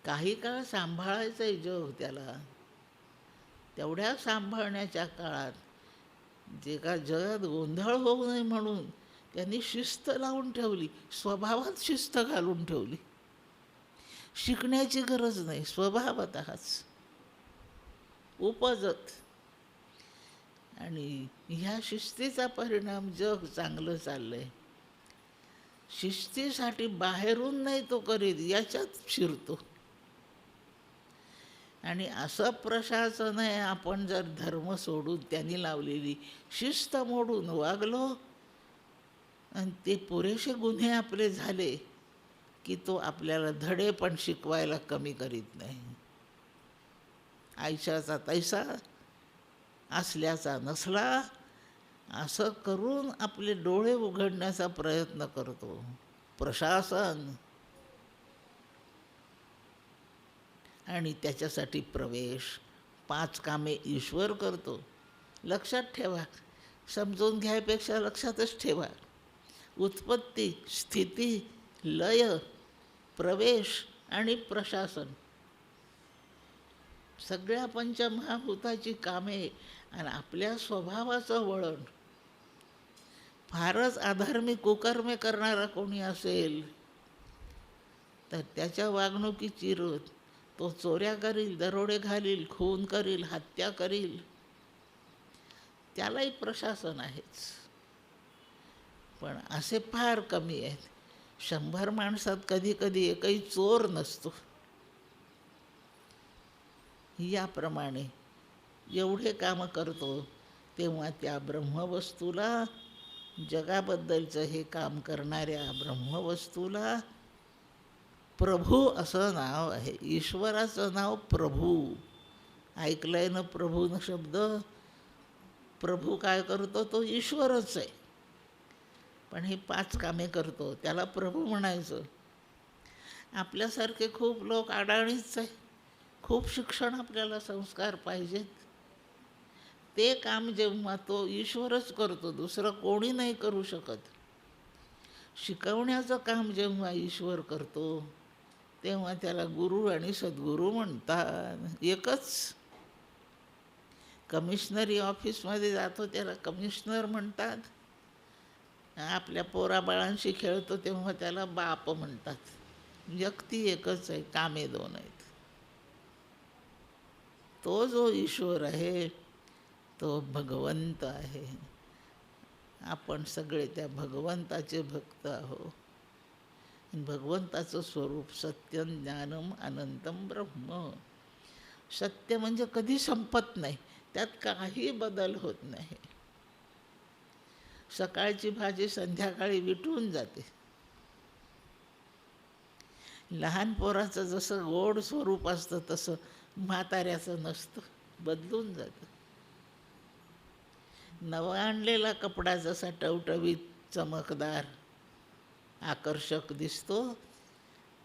काही काळ सांभाळायचंय जग त्याला. तेवढ्या सांभाळण्याच्या काळात जे का जगात गोंधळ होऊ नये म्हणून त्यांनी शिस्त लावून ठेवली, स्वभावात शिस्त घालून ठेवली. शिकण्याची गरज नाही, स्वभावतःच उपजत. आणि ह्या शिस्तीचा परिणाम जग चांगलं चाललंय. शिस्तीसाठी बाहेरून नाही तो करीत, याच्यात शिरतो. आणि असं प्रशासन आहे, आपण जर धर्म सोडून त्यांनी लावलेली शिस्त मोडून वागलो आणि ते पुरेसे गुन्हे आपले झाले की तो आपल्याला धडे पण शिकवायला कमी करीत नाही. आयशाचा तैसा, असल्याचा नसला, असं करून आपले डोळे उघडण्याचा प्रयत्न करतो प्रशासन. आणि त्याच्यासाठी प्रवेश, 5 कामे ईश्वर करतो. लक्षात ठेवा, समजून घ्यायपेक्षा लक्षातच ठेवा. उत्पत्ती, स्थिती, लय, प्रवेश आणि प्रशासन, सगळ्या पंचमहाभूताची कामे आणि आपल्या स्वभावाचं वळण. फारच अधार्मिक कुकर्मे करणारा कोणी असेल तर त्याच्या वागणुकीची रूत, तो चोऱ्या करील, दरोडे घालील, खून करील, हत्या करील, त्यालाही प्रशासन आहेच. पण असे फार कमी आहेत. 100 माणसात कधी कधी एकही चोर नसतो. याप्रमाणे एवढे कामं करतो तेव्हा त्या ब्रह्मवस्तूला, जगाबद्दलचं हे काम करणाऱ्या ब्रह्मवस्तूला प्रभू असं नाव आहे. ईश्वराचं नाव प्रभू. ऐकलंय ना प्रभू शब्द? प्रभू काय करतो? तो ईश्वरच आहे. पण हे 5 कामे करतो त्याला प्रभू म्हणायचं. आपल्यासारखे खूप लोक अडाणीच आहे. खूप शिक्षण, आपल्याला संस्कार पाहिजेत. ते काम जेव्हा तो ईश्वरच करतो, दुसरं कोणी नाही करू शकत. शिकवण्याचं काम जेव्हा ईश्वर करतो तेव्हा त्याला गुरु आणि सद्गुरू म्हणतात. एकच. कमिशनरी ऑफिसमध्ये जातो त्याला कमिशनर म्हणतात. आपल्या पोराबाळांशी खेळतो तेव्हा त्याला बाप म्हणतात. व्यक्ती एकच आहे, कामे 2 आहेत. तो जो ईश्वर आहे तो भगवंत आहे. आपण सगळे त्या भगवंताचे भक्त आहोत. भगवंताचं स्वरूप सत्यं ज्ञानम अनंतम ब्रह्म. सत्य म्हणजे कधी संपत नाही, त्यात काही बदल होत नाही. सकाळची भाजी संध्याकाळी विटून जाते. लहान पोराचं जसं गोड स्वरूप असतं तसं म्हाताऱ्याचं नसतं, बदलून जातं. नवा आणलेला कपडा जसा टवटवीत, चमकदार, आकर्षक दिसतो,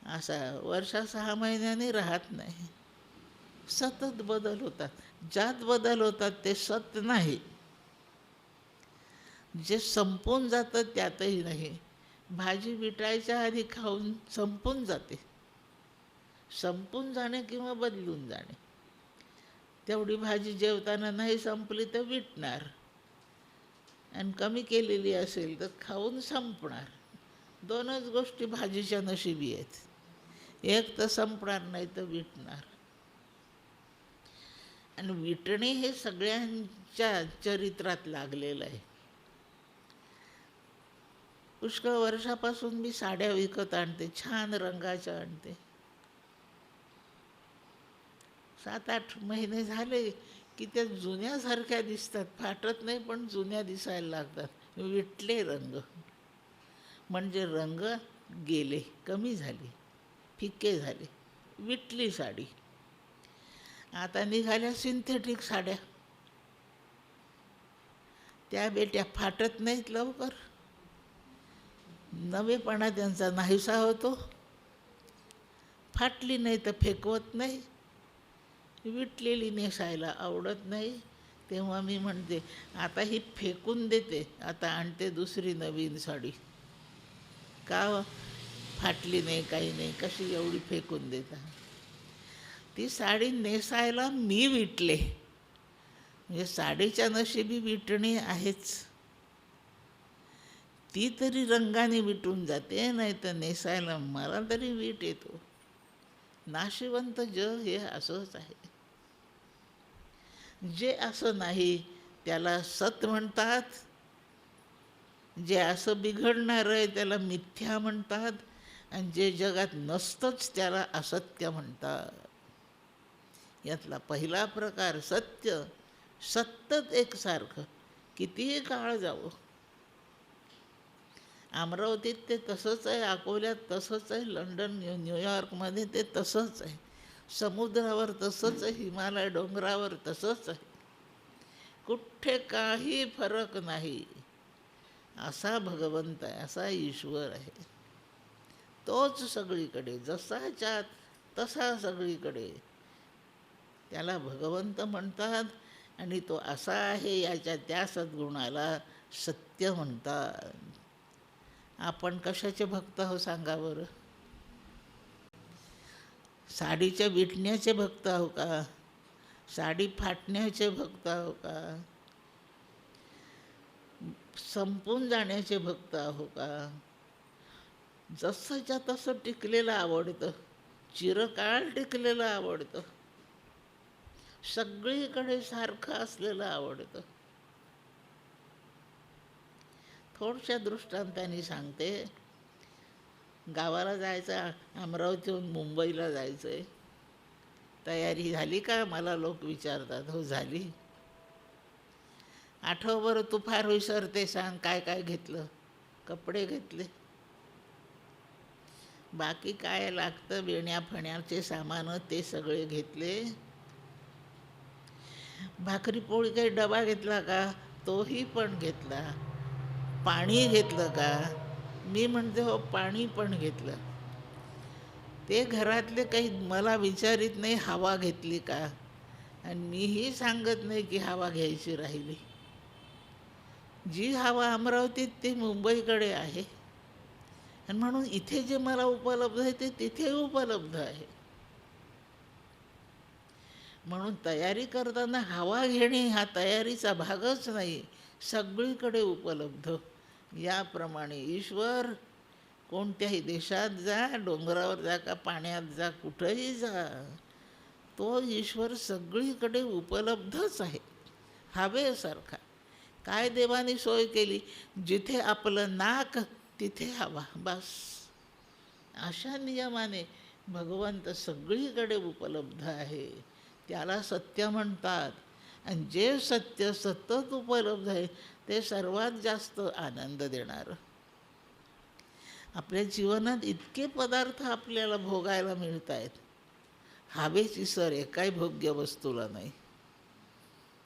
असा वर्षा 6 महिन्यांनी राहत नाही. सतत बदल होतात. ज्यात बदल होतात ते सत नाही. जे संपून जातं त्यातही नाही. भाजी विटायच्या आधी खाऊन संपून जाते. संपून जाणे किंवा बदलून जाणे. तेवढी भाजी जेवताना नाही संपली तर विटणार, आणि कमी केलेली असेल तर खाऊन संपणार. 2च गोष्टी भाजीच्या नशिबी आहेत. एक तर संपणार, नाही तर विटणार. आणि विटणे हे सगळ्यांच्या चरित्रात लागलेलं आहे. पुष्कळ वर्षापासून मी साड्या विकत आणते, छान रंगाच्या आणते. 7-8 महिने झाले की त्या जुन्यासारख्या दिसतात. फाटत नाही पण जुन्या दिसायला लागतात. विटले रंग. म्हणजे रंग गेले, कमी झाले, फिक्के झाले, विटली साडी. आता निघाल्या सिंथेटिक साड्या. त्या बेट्या फाटत नाहीत लवकर, नवेपणा त्यांचा नाहीसा होतो. फाटली नाही तर फेकवत नाही, विटलेली नेसायला आवडत नाही. तेव्हा मी म्हणते आता ही फेकून देते, आता आणते दुसरी नवीन साडी. का हो? फाटली नाही, काही नाही, कशी एवढी फेकून देता? ती साडी नेसायला मी विटले, म्हणजे साडीच्या नशिबी विटणे आहेच. ती तरी रंगाने विटून जाते, नाही तर नेसायला मला तरी वीट येतो. नाशिवंत जग हे असंच आहे. जे असं नाही त्याला सत म्हणतात, जे असं बिघडणार आहे त्याला मिथ्या म्हणतात, आणि जे जगात नसतंच त्याला असत्य म्हणतात. यातला पहिला प्रकार सत्य, सतत एकसारखं, कितीही काळ जावो. अमरावतीत ते तसंच आहे, अकोल्यात तसंच आहे, लंडन न्यूयॉर्कमध्ये ते तसंच आहे, समुद्रावर तसंच आहे, हिमालय डोंगरावर तसंच आहे. कुठे काही फरक नाही. असा भगवंत आहे, असा ईश्वर आहे. तोच सगळीकडे, जसाच्यात तसा सगळीकडे. त्याला भगवंत म्हणतात, आणि तो असा आहे याच्या त्या सद्गुणाला सत्य म्हणतात. आपण कशाचे भक्त आहो सांगा बरं? साडीच्या विटण्याचे भक्त आहो का? साडी फाटण्याचे भक्त आहो का? संपून जाण्याचे भक्त आहो का? जसंच्या तसं टिकलेलं आवडतं, चिरकाळ टिकलेलं आवडतं, सगळीकडे सारखं असलेलं आवडतं. थोडशा दृष्टांतांनी सांगते. गावाला जायचं, अमरावतीहून मुंबईला जायचं आहे. तयारी झाली का मला लोक विचारतात. हो झाली. आठव बरं, तू फार विसरते, सांग काय काय घेतलं. कपडे घेतले, बाकी काय लागतं वेण्या फण्याचे सामान ते सगळे घेतले. भाकरी पोळी काही डबा घेतला का? तोही पण घेतला. पाणी घेतलं का? मी म्हणते हो पाणी पण घेतलं. ते घरातले काही मला विचारित नाही हवा घेतली का, आणि मीही सांगत नाही की हवा घ्यायची राहिली. जी हवा अमरावतीत ती मुंबईकडे आहे, आणि म्हणून इथे जे मला उपलब्ध आहे ते तिथे उपलब्ध आहे. म्हणून तयारी करताना हवा घेणे हा तयारीचा भागच नाही, सगळीकडे उपलब्ध. याप्रमाणे ईश्वर कोणत्याही देशात जा, डोंगरावर जा का पाण्यात जा, कुठंही जा, तो ईश्वर सगळीकडे उपलब्धच आहे, हवेसारखा. काय देवाने सोय केली? जिथे आपलं नाक तिथे हवा, बस. अशा नियमाने भगवंत सगळीकडे उपलब्ध आहे, त्याला सत्य म्हणतात. आणि जे सत्य सतत उपलब्ध आहे ते सर्वात जास्त आनंद देणारं. आपल्या जीवनात इतके पदार्थ आपल्याला भोगायला मिळत आहेत, हवेची सर एकाही भोग्य वस्तूला नाही.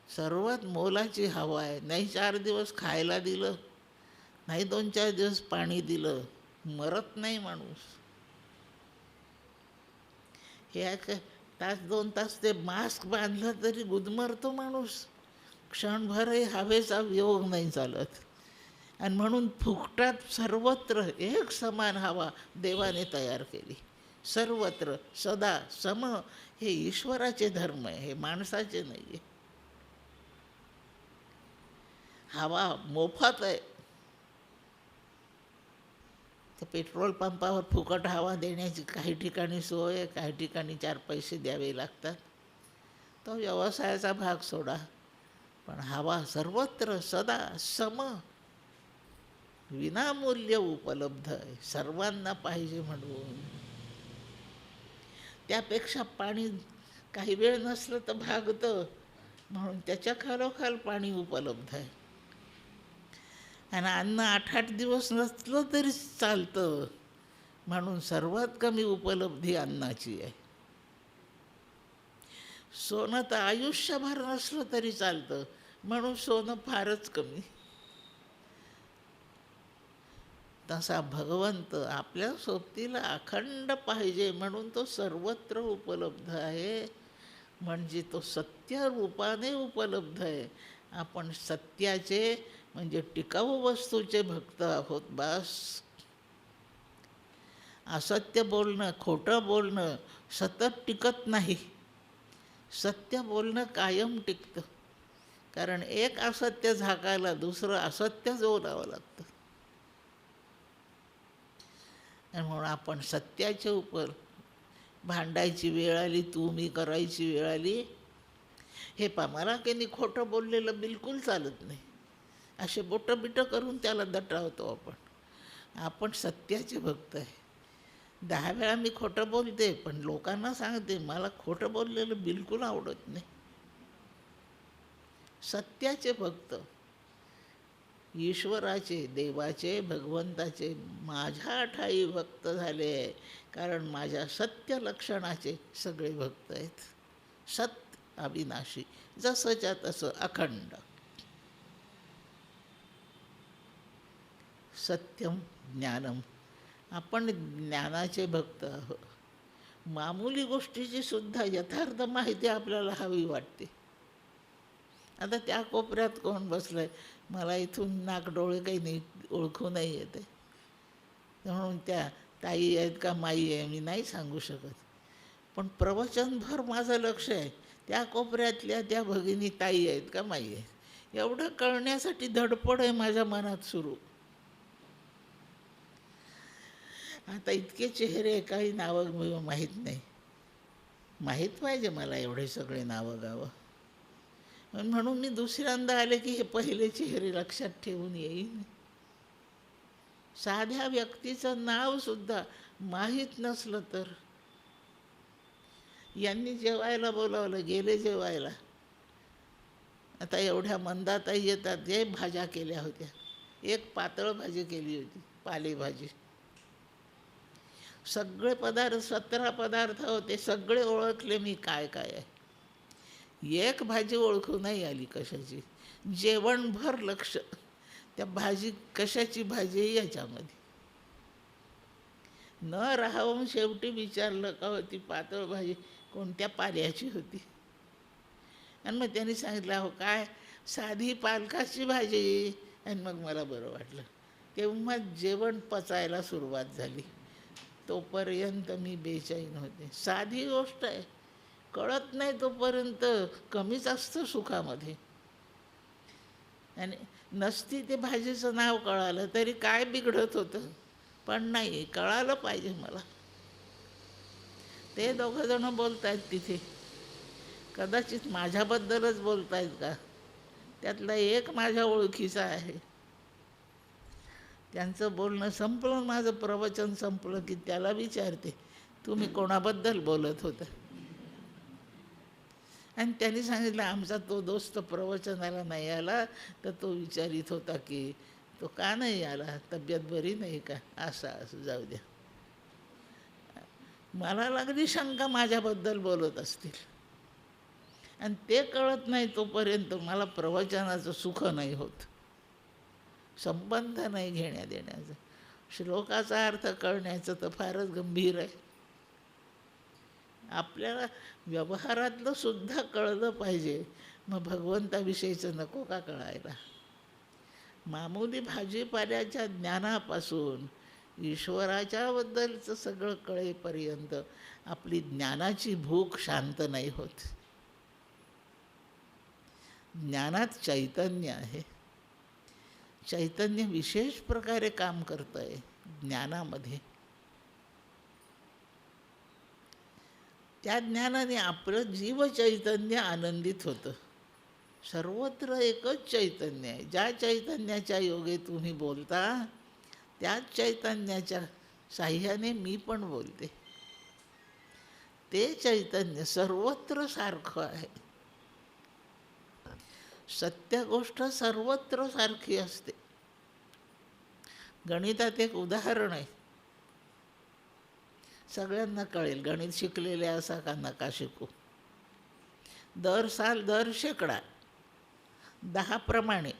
सर्वात मोलाची हवा आहे. नाही 4 दिवस खायला दिलं, नाही 2-4 दिवस पाणी दिलं, मरत नाही माणूस. हे तास 2 तास ते मास्क बांधलं तरी गुदमरतो माणूस. क्षणभरही हवेचा वियोग नाही चालत. आणि म्हणून फुकटात सर्वत्र एक समान हवा देवाने तयार केली. सर्वत्र सदा सम. हे ईश्वराचे धर्म आहे, हे माणसाचे नाही आहे. हवा मोफत आहे. तर पेट्रोल पंपावर फुकट हवा देण्याची काही ठिकाणी सोय आहे, काही ठिकाणी 4 पैसे द्यावे लागतात. तो व्यवसायाचा भाग सोडा, पण हवा सर्वत्र सदा सम, विनामूल्य उपलब्ध आहे, सर्वांना पाहिजे म्हणून. त्यापेक्षा पाणी काही वेळ नसलं तर भागतं, म्हणून त्याच्या खालोखाल पाणी उपलब्ध आहे. आणि अन्न 8-8 दिवस नसलं तरी चालतं, म्हणून सर्वात कमी उपलब्धी अन्नाची आहे. सोनं तर आयुष्यभर नसलं तरी चालतं, म्हणून सोनं फारच कमी. तसा भगवंत आपल्या सोबतीला अखंड पाहिजे म्हणून तो सर्वत्र उपलब्ध आहे, म्हणजे तो सत्य रूपाने उपलब्ध आहे. आपण सत्याचे म्हणजे टिकाऊ वस्तूचे भक्त आहोत बस. असत्य बोलणं, खोटं बोलणं सतत टिकत नाही. सत्य बोलणं कायम टिकतं, कारण एक असत्य झाकायला दुसरं असत्य जोडावं लागतं. आणि म्हणून आपण सत्याच्या उपर भांडायची वेळ आली, तू मी करायची वेळ आली, हे पा मला काही खोटं बोललेलं बिलकुल चालत नाही, असे बोटं बिटं करून त्याला दटावतो आपण. आपण सत्याचे भक्त आहे. 10 वेळा मी खोटं बोलते, पण लोकांना सांगते मला खोटं बोललेलं बिलकुल आवडत नाही. सत्याचे भक्त, ईश्वराचे, देवाचे, भगवंताचे माझ्या ठाई भक्त झाले, कारण माझ्या सत्य लक्षणाचे सगळे भक्त आहेत. सत्य अविनाशी, जसंच्या तसं अखंड. सत्यम ज्ञानम, आपण ज्ञानाचे भक्त आहोत. मामूली गोष्टीची सुद्धा यथार्थ माहिती आपल्याला हवी वाटते. आता त्या कोपऱ्यात कोण बसलं आहे, मला इथून नाकडोळे काही नाही ओळखू नाही येते, म्हणून त्या ताई आहेत का माई आहे मी नाही सांगू शकत. पण प्रवचनभर माझं लक्ष आहे त्या कोपऱ्यातल्या त्या भगिनी ताई आहेत का माई आहेत, एवढं कळण्यासाठी धडपड आहे माझ्या मनात सुरू. आता इतके चेहरे, काही नावं माहीत नाही. माहीत पाहिजे मला एवढे सगळे नावं गावं, म्हणून मी दुसऱ्यांदा आले की हे पहिले चेहरे लक्षात ठेवून येईन. साध्या व्यक्तीचं नावसुद्धा माहीत नसलं तर. यांनी जेवायला बोलावलं, गेले जेवायला. आता एवढ्या मंदाताई येतात, जे भाज्या केल्या होत्या, एक पातळ भाजी केली होती, पालेभाजी. सगळे पदार्थ 17 पदार्थ होते, सगळे ओळखले मी काय काय आहे. एक भाजी ओळखू नाही आली कशाची. जेवणभर लक्ष त्या भाजी, कशाची भाजी याच्यामध्ये. न राहावून शेवटी विचारलं का होती पातळ भाजी, कोणत्या पाल्याची होती. आणि मग त्यांनी सांगितलं हो काय साधी पालकाची भाजी. आणि मग मला बरं वाटलं. तेव्हा जेवण पचायला सुरुवात झाली. तोपर्यंत मी बेचैन होते. साधी गोष्ट आहे, कळत नाही तोपर्यंत कमीच असतं सुखामध्ये. आणि नसती ते भाजीचं नाव कळालं तरी काय बिघडत होतं, पण नाही कळालं पाहिजे मला. ते दोघंजणं बोलत आहेत तिथे, कदाचित माझ्याबद्दलच बोलत आहेत का. त्यातला एक माझ्या ओळखीचा आहे. त्यांचं बोलणं संपलं, माझं प्रवचन संपलं की त्याला विचारते तुम्ही कोणाबद्दल बोलत होता. आणि त्यांनी सांगितलं आमचा तो दोस्त प्रवचनाला नाही आला, तर तो विचारित होता की तो का नाही आला, तब्येत बरी नाही का. असं जाऊ द्या. मला लागली शंका माझ्याबद्दल बोलत असतील. आणि ते कळत नाही तोपर्यंत मला प्रवचनाचं सुख नाही होत, संबंध नाही घेण्या देण्याचं. श्लोकाचा अर्थ कळण्याचं तर फारच गंभीर आहे. आपल्याला व्यवहारातलं सुद्धा कळलं पाहिजे, मग भगवंताविषयीचं नको का कळायला. मामूली भाजीपाल्याच्या ज्ञानापासून ईश्वराच्याबद्दलचं सगळं कळेपर्यंत आपली ज्ञानाची भूक शांत नाही होत. ज्ञानात चैतन्य आहे. चैतन्य विशेष प्रकारे काम करतं आहे ज्ञानामध्ये. त्या ज्ञानाने आपलं जीवचैतन्य आनंदित होतं. सर्वत्र एकच चैतन्य आहे. ज्या चैतन्याच्या योगे तुम्ही बोलता त्याच चैतन्याच्या साह्याने मी पण बोलते. ते चैतन्य सर्वत्र सारखं आहे. सत्य गोष्ट सर्वत्र सारखी असते. गणितात एक उदाहरण आहे, सगळ्यांना कळेल. गणित शिकलेले असा का नका शिकू. दर साल दर शेकडा 10 प्रमाणे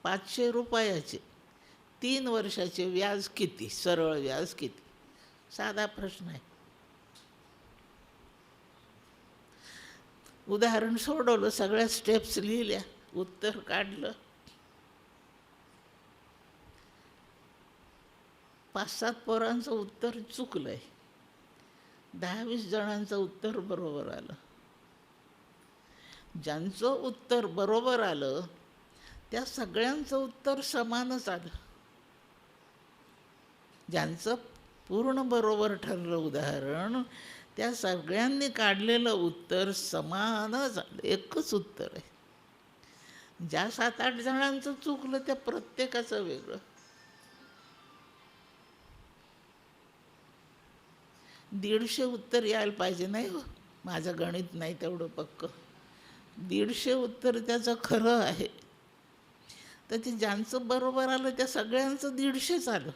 500 रुपयाचे 3 वर्षाचे व्याज किती? सरळ व्याज किती? साधा प्रश्न आहे. उदाहरण सोडवलं, सगळ्या स्टेप्स लिहिल्या, उत्तर काढलं. 5-7 पोरांचं उत्तर चुकलं आहे, 10-20 जणांचं उत्तर बरोबर आलं. ज्यांचं उत्तर बरोबर आलं त्या सगळ्यांचं उत्तर समानच आलं. ज्यांचं पूर्ण बरोबर ठरलं उदाहरण, त्या सगळ्यांनी काढलेलं उत्तर समानच आलं, एकच उत्तर आहे. ज्या 7-8 जणांचं चुकलं त्या प्रत्येकाचं वेगळं. 150 उत्तर यायला पाहिजे नाही हो, माझं गणित नाही तेवढं पक्क. 150 उत्तर त्याचं खरं आहे, तर ते ज्यांचं बरोबर आलं त्या सगळ्यांचं 150च आलं.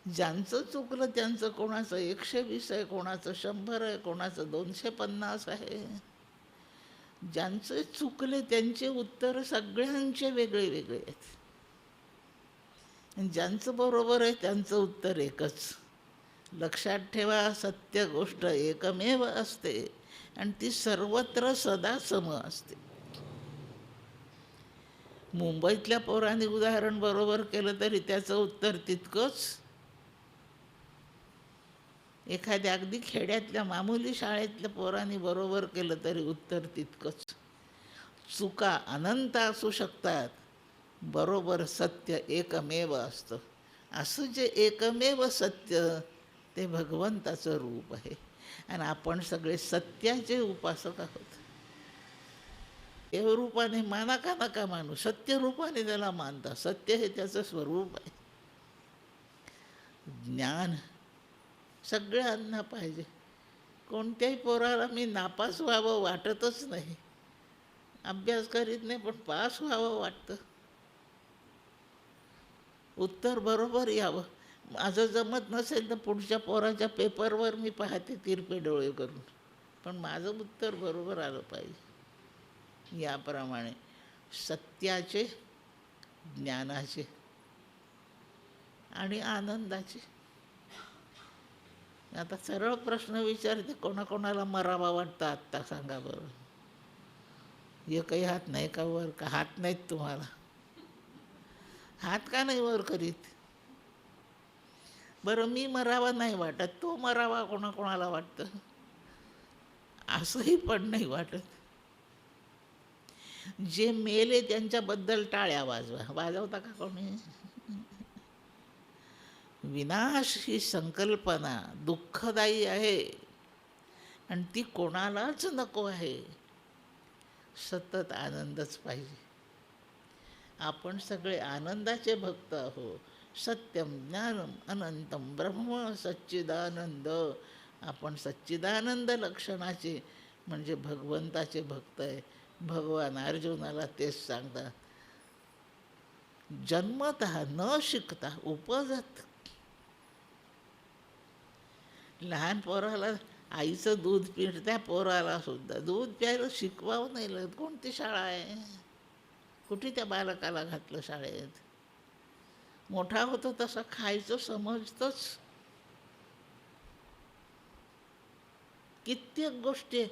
ज्यांचं चुकलं त्यांचं कोणाचं 120 आहे, कोणाचं 100 आहे, कोणाचं 250 आहे. ज्यांचे चुकले त्यांचे उत्तर सगळ्यांचे वेगळे वेगळे आहेत. ज्यांचं बरोबर आहे त्यांचं उत्तर एकच. लक्षात ठेवा, सत्य गोष्ट एकमेव असते आणि ती सर्वत्र सदा सम असते. मुंबईतल्या पोरांनी उदाहरण बरोबर केलं तरी त्याचं उत्तर तितकंच. एखाद्या अगदी खेड्यातल्या मामूली शाळेतल्या पोरांनी बरोबर केलं तरी उत्तर तितकंच. चुका अनंत असू शकतात, बरोबर सत्य एकमेव असतं. असं जे एकमेव सत्य ते भगवंताचं रूप आहे आणि आपण सगळे सत्याचे उपासक आहोत. देवरूपाने माना का नका मानू, सत्य रूपाने त्याला मानता. सत्य हे त्याचं स्वरूप आहे. ज्ञान सगळ्यांना पाहिजे. कोणत्याही पोराला मी नापास व्हावं वाटतच नाही. अभ्यास करीत नाही पण पास व्हावं वाटतं. उत्तर बरोबर यावं. माझं जमत नसेल तर पुढच्या पोराच्या पेपरवर मी पाहते तिरपे डोळे करून, पण माझं उत्तर बरोबर आलं पाहिजे. याप्रमाणे सत्याचे, ज्ञानाचे आणि आनंदाचे. आता सरळ प्रश्न विचारते, कोणाकोणाला मरावा वाटतं आत्ता सांगा बरं. एकही हात नाही का वर? का हात नाहीत तुम्हाला? हात का नाही वर करीत? बरं, मी मरावा नाही वाटत, तो मरावा कोणाकोणाला वाटतं? असंही पण नाही वाटत. जे मेले त्यांच्याबद्दल टाळ्या वाजवा. वाजवता का कोणी? विनाश ही संकल्पना दुःखदायी आहे आणि ती कोणालाच नको आहे. सतत आनंदच पाहिजे. आपण सगळे आनंदाचे भक्त आहोत. सत्यम ज्ञानम अनंतम ब्रह्म सच्चिदानंद. आपण सच्चिदानंद लक्षणाचे म्हणजे भगवंताचे भक्त आहे. भगवान अर्जुनाला तेच सांगतात, जन्मतः न शिकता उपजत. लहान पोराला आईचं दूध पित, त्या पोराला सुद्धा दूध प्यायला शिकवावं नाही लागत. कोणती शाळा आहे? कुठे त्या बालकाला घातलं शाळेत? मोठा होतो तसा खायचं समजतंच. कित्येक गोष्टी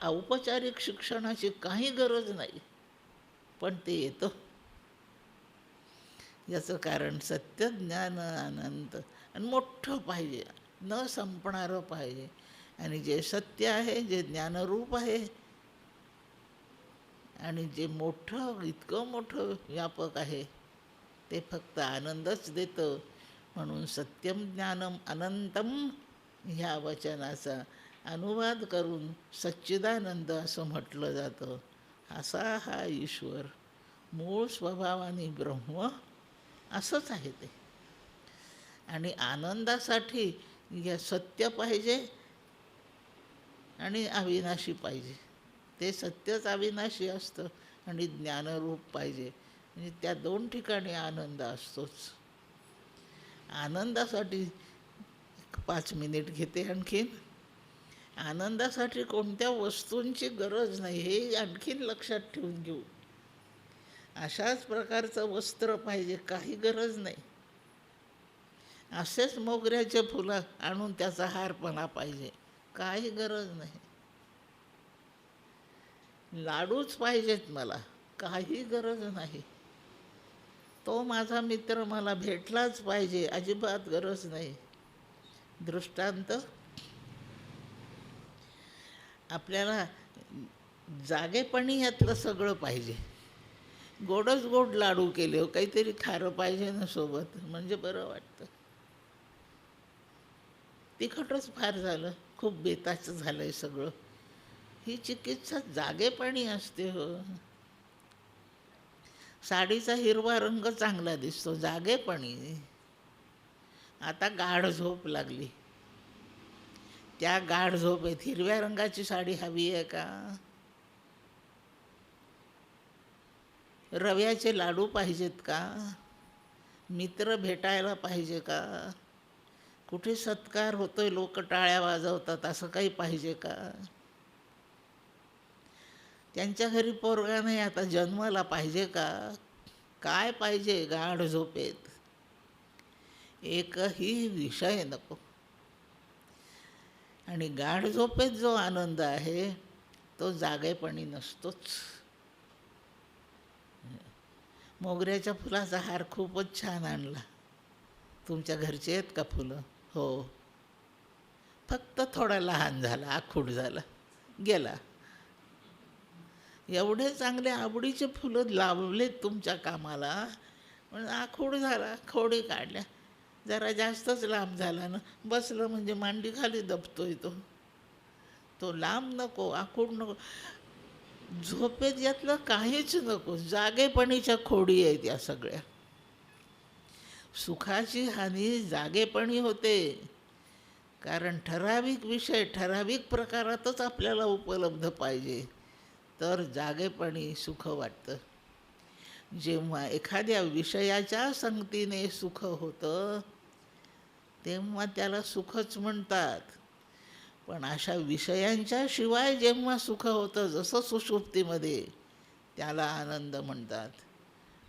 औपचारिक शिक्षणाची काही गरज नाही, पण ते येतं. याचं कारण सत्य, ज्ञान, अनंत आणि मोठं पाहिजे, न संपणारं पाहिजे. आणि जे सत्य आहे, जे ज्ञानरूप आहे आणि जे मोठं, इतकं मोठं व्यापक आहे, ते फक्त आनंदच देतं. म्हणून सत्यम ज्ञानम अनंतम ह्या वचनाचा अनुवाद करून सच्चिदानंद असं म्हटलं जातं. असा हा ईश्वर मूळ स्वभावाने ब्रह्म असंच आहे ते. आणि आनंदासाठी या सत्य पाहिजे आणि अविनाशी पाहिजे. ते सत्यच अविनाशी असतं आणि ज्ञानरूप पाहिजे. म्हणजे त्या 2 ठिकाणी आनंद असतोच. आनंदासाठी 5 मिनिट घेते आणखीन. आनंदासाठी कोणत्या वस्तूंची गरज नाही हे आणखीन लक्षात ठेवून घेऊ. अशाच प्रकारचं वस्त्र पाहिजे, काही गरज नाही. असेच मोगऱ्याचे फुलं आणून त्याचा हारपणा पाहिजे, काही गरज नाही. लाडूच पाहिजेत मला, काही गरज नाही. तो माझा मित्र मला भेटलाच पाहिजे, अजिबात गरज नाही. दृष्टांत, आपल्याला जागेपणी यातलं सगळं पाहिजे. गोडच गोड लाडू केले, काहीतरी खारं पाहिजे ना सोबत, म्हणजे बरं वाटतं. तिखटच फार झालं, खूप बेताचं झालं आहे सगळं. ही चिकित्सा जागेपणी असते हो. साडीचा हिरवा रंग चांगला दिसतो जागेपणी. आता गाढ झोप लागली, त्या गाढ झोपेत हिरव्या रंगाची साडी हवी आहे का? रव्याचे लाडू पाहिजेत का? मित्र भेटायला पाहिजे का? कुठे सत्कार होतोय, लोक टाळ्या वाजवतात, असं काही पाहिजे का? त्यांच्या घरी पोरगा नाही, आता जन्माला पाहिजे का? काय पाहिजे गाढ झोपेत? एकही विषय नको. आणि गाढ झोपेत जो आनंद आहे तो जागेपणी नसतोच. मोगऱ्याच्या फुलाचा हार खूपच छान आणला. तुमच्या घरचे आहेत का फुलं? हो. फक्त थोडा लहान झाला, आखूड झाला, गेला. एवढे चांगले आवडीचे फुलं लावलेत तुमच्या कामाला, पण आखूड झाला, खोडी काढल्या. जरा जास्तच लांब झाला ना, बसलं म्हणजे मांडी खाली दबतोय तो. तो लांब नको, आखूड नको. झोपेत यातलं काहीच नको, जागेपणीच्या खोडी आहेत या सगळ्या. सुखाची हानी जागेपणी होते, कारण ठराविक विषय ठराविक प्रकारातच आपल्याला उपलब्ध पाहिजे, तर जागेपणी सुख वाटतं. जेव्हा एखाद्या विषयाच्या संगतीने सुख होतं तेव्हा त्याला सुखच म्हणतात. पण अशा विषयांच्या शिवाय जेव्हा सुख होतं, जसं सुषुप्तीमध्ये, त्याला आनंद म्हणतात.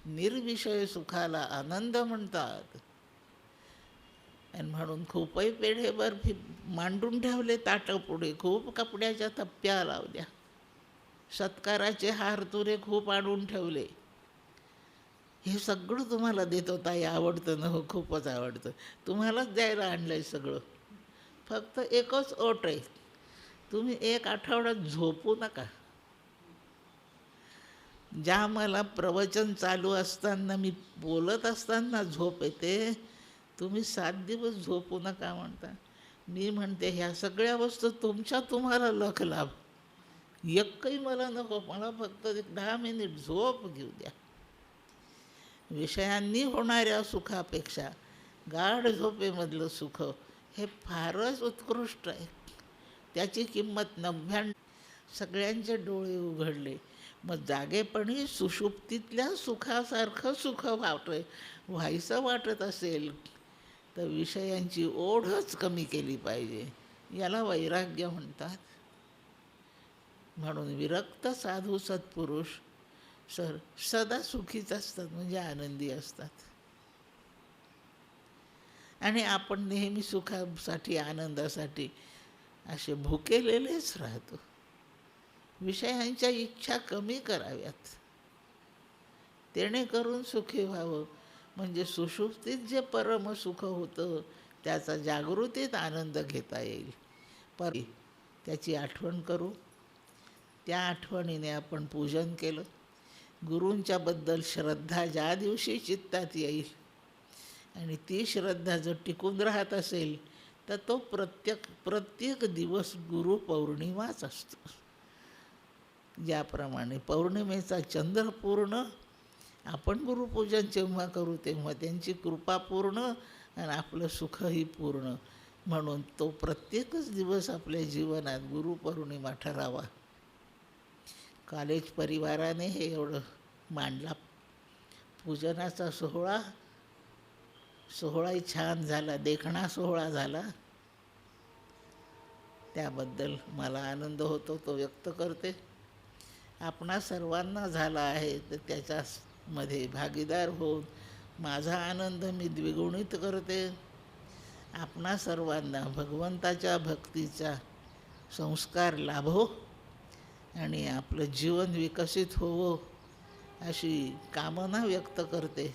निर्विषय सुखाला आनंद म्हणतात. आणि म्हणून खूपही पेढे बर्फी मांडून ठेवले ताटं पुढे, खूप कपड्याच्या थप्प्या लावल्या, सत्काराचे हार तुरे खूप आणून ठेवले. हे सगळं तुम्हाला देत होता, हे आवडतं ना? हो, खूपच आवडतं. तुम्हालाच द्यायला आणलं आहे सगळं. फक्त एकच अट आहे, तुम्ही 1 आठवडा झोपू नका. ज्या मला प्रवचन चालू असताना, मी बोलत असताना झोप येते, तुम्ही 7 दिवस झोपू नका म्हणता. मी म्हणते ह्या सगळ्या वस्तू तुमच्या तुम्हाला लख लाभ, एकही मला नको, मला फक्त 10 मिनिट झोप घेऊ द्या. विषयांनी होणाऱ्या सुखापेक्षा गाढ झोपेमधलं सुख हे फारच उत्कृष्ट आहे. त्याची किंमत 99. सगळ्यांचे डोळे उघडले. मग जागेपणी सुषुप्तीतल्या सुखासारखं सुख व्हायचं वाटत असेल तर विषयांची ओढच कमी केली पाहिजे. याला वैराग्य म्हणतात. म्हणून विरक्त साधू सत्पुरुष सदा सुखीच असतात, म्हणजे आनंदी असतात. आणि आपण नेहमी सुखासाठी, आनंदासाठी असे भुकेलेलेच राहतो. विषयांच्या इच्छा कमी कराव्यात, जेणेकरून सुखी व्हावं. म्हणजे सुषुप्तीत जे परमसुख होतं त्याचा जागृतीत आनंद घेता येईल. पर त्याची आठवण करू. त्या आठवणीने आपण पूजन केलं. गुरूंच्याबद्दल श्रद्धा ज्या दिवशी चित्तात येईल आणि ती श्रद्धा जर टिकून राहत असेल तर तो प्रत्येक दिवस गुरुपौर्णिमाच असतो. ज्याप्रमाणे पौर्णिमेचा चंद्र पूर्ण, आपण गुरुपूजन जेव्हा करू तेव्हा त्यांची कृपा पूर्ण आणि आपलं सुखही पूर्ण. म्हणून तो प्रत्येकच दिवस आपल्या जीवनात गुरुपौर्णिमा ठरावा. कॉलेज परिवाराने हे एवढं मांडला. पूजनाचा सोहळा सोहळाही छान झाला, देखणा सोहळा झाला. त्याबद्दल मला आनंद होतो, तो व्यक्त करते. आपणा सर्वांना झाला आहे तर त्याच्यामध्ये भागीदार होऊन माझा आनंद मी द्विगुणित करते. आपणा सर्वांना भगवंताच्या भक्तीचा संस्कार लाभो आणि आपलं जीवन विकसित होवो अशी कामना व्यक्त करते.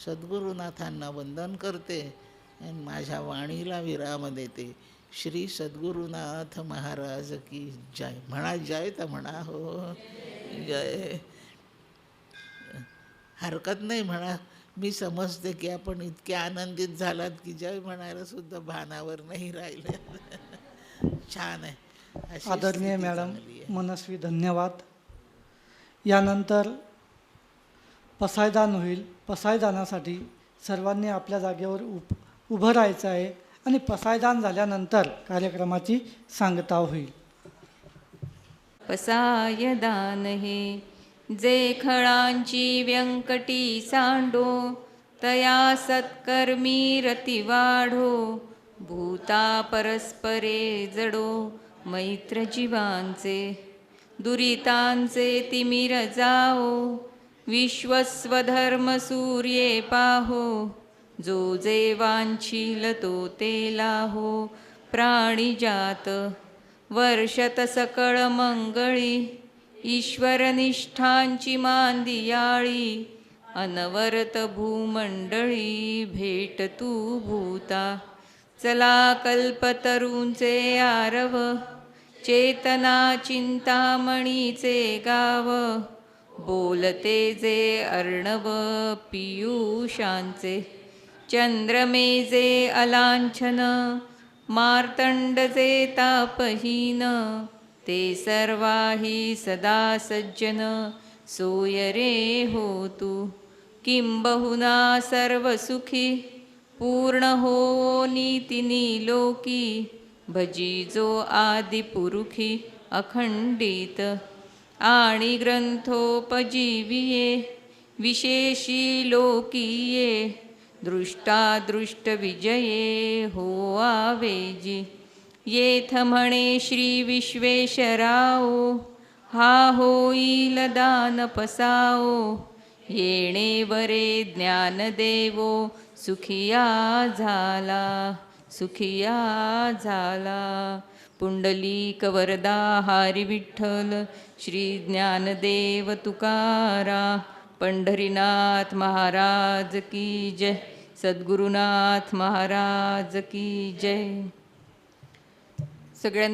सद्गुरुनाथांना वंदन करते आणि माझ्या वाणीला विराम देते. श्री सद्गुरुनाथ महाराज की जय. म्हणा जय तर म्हणा हो जय. हरकत नाही म्हणा. मी समजते की आपण इतके आनंदित झालात की जय म्हणायला सुद्धा भानावर नाही राहिले. छान आहे. अशी आदरणीय स्थिती मॅडम चांगली आहे. मनस्वी धन्यवाद. यानंतर पसायदान होईल. पसायदानासाठी सर्वांनी आपल्या जागेवर उभं राहायचं आहे आणि पसायदान झाल्यानंतर कार्यक्रमाची सांगता होईल. पसायदान हे जे खळांची व्यंकटी सांडो, तया सत्कर्मी रती वाढो. भूता परस्परे जडो, मैत्र जीवांचे दुरितांचे तिमिर जाओ. विश्वस्वधर्म सूर्ये पाहो, जो जे वांछील तो ते लाहो. प्राणिजात वर्षत सकळ मंगळी, ईश्वरनिष्ठांची मांदियाळी. अनवरत भूमंडळी भेट तू भूता. चला कल्पतरूंचे आरव, चेतना चिंतामणीचे गाव. बोलते जे अर्णव पियुषांचे, चंद्रमेजे अलांछन. मार्तंड जे तापहीन, ते सर्वाही सदा सज्जन. सोय रे हो तू किंबहुना सर्वसुखी, पूर्ण हो नीतिनी लोकी. भजी जो आदिपुरुखी अखंडित, आणि ग्रंथोपजीविये विशेषी लोकीये. दृष्टादृष्ट विजये हो आवेजी. येथ म्हणे श्री विश्वेश्वराओ, हा होईल दान पसाओ. येणे वरे ज्ञानदेवो, सुखिया झाला सुखिया झाला. पुंडलिक वरदा हरी विठ्ठल, श्री ज्ञानदेव तुकाराम. पंढरीनाथ महाराज की जय. सद्गुरुनाथ महाराज की जय. सगळ्यांनी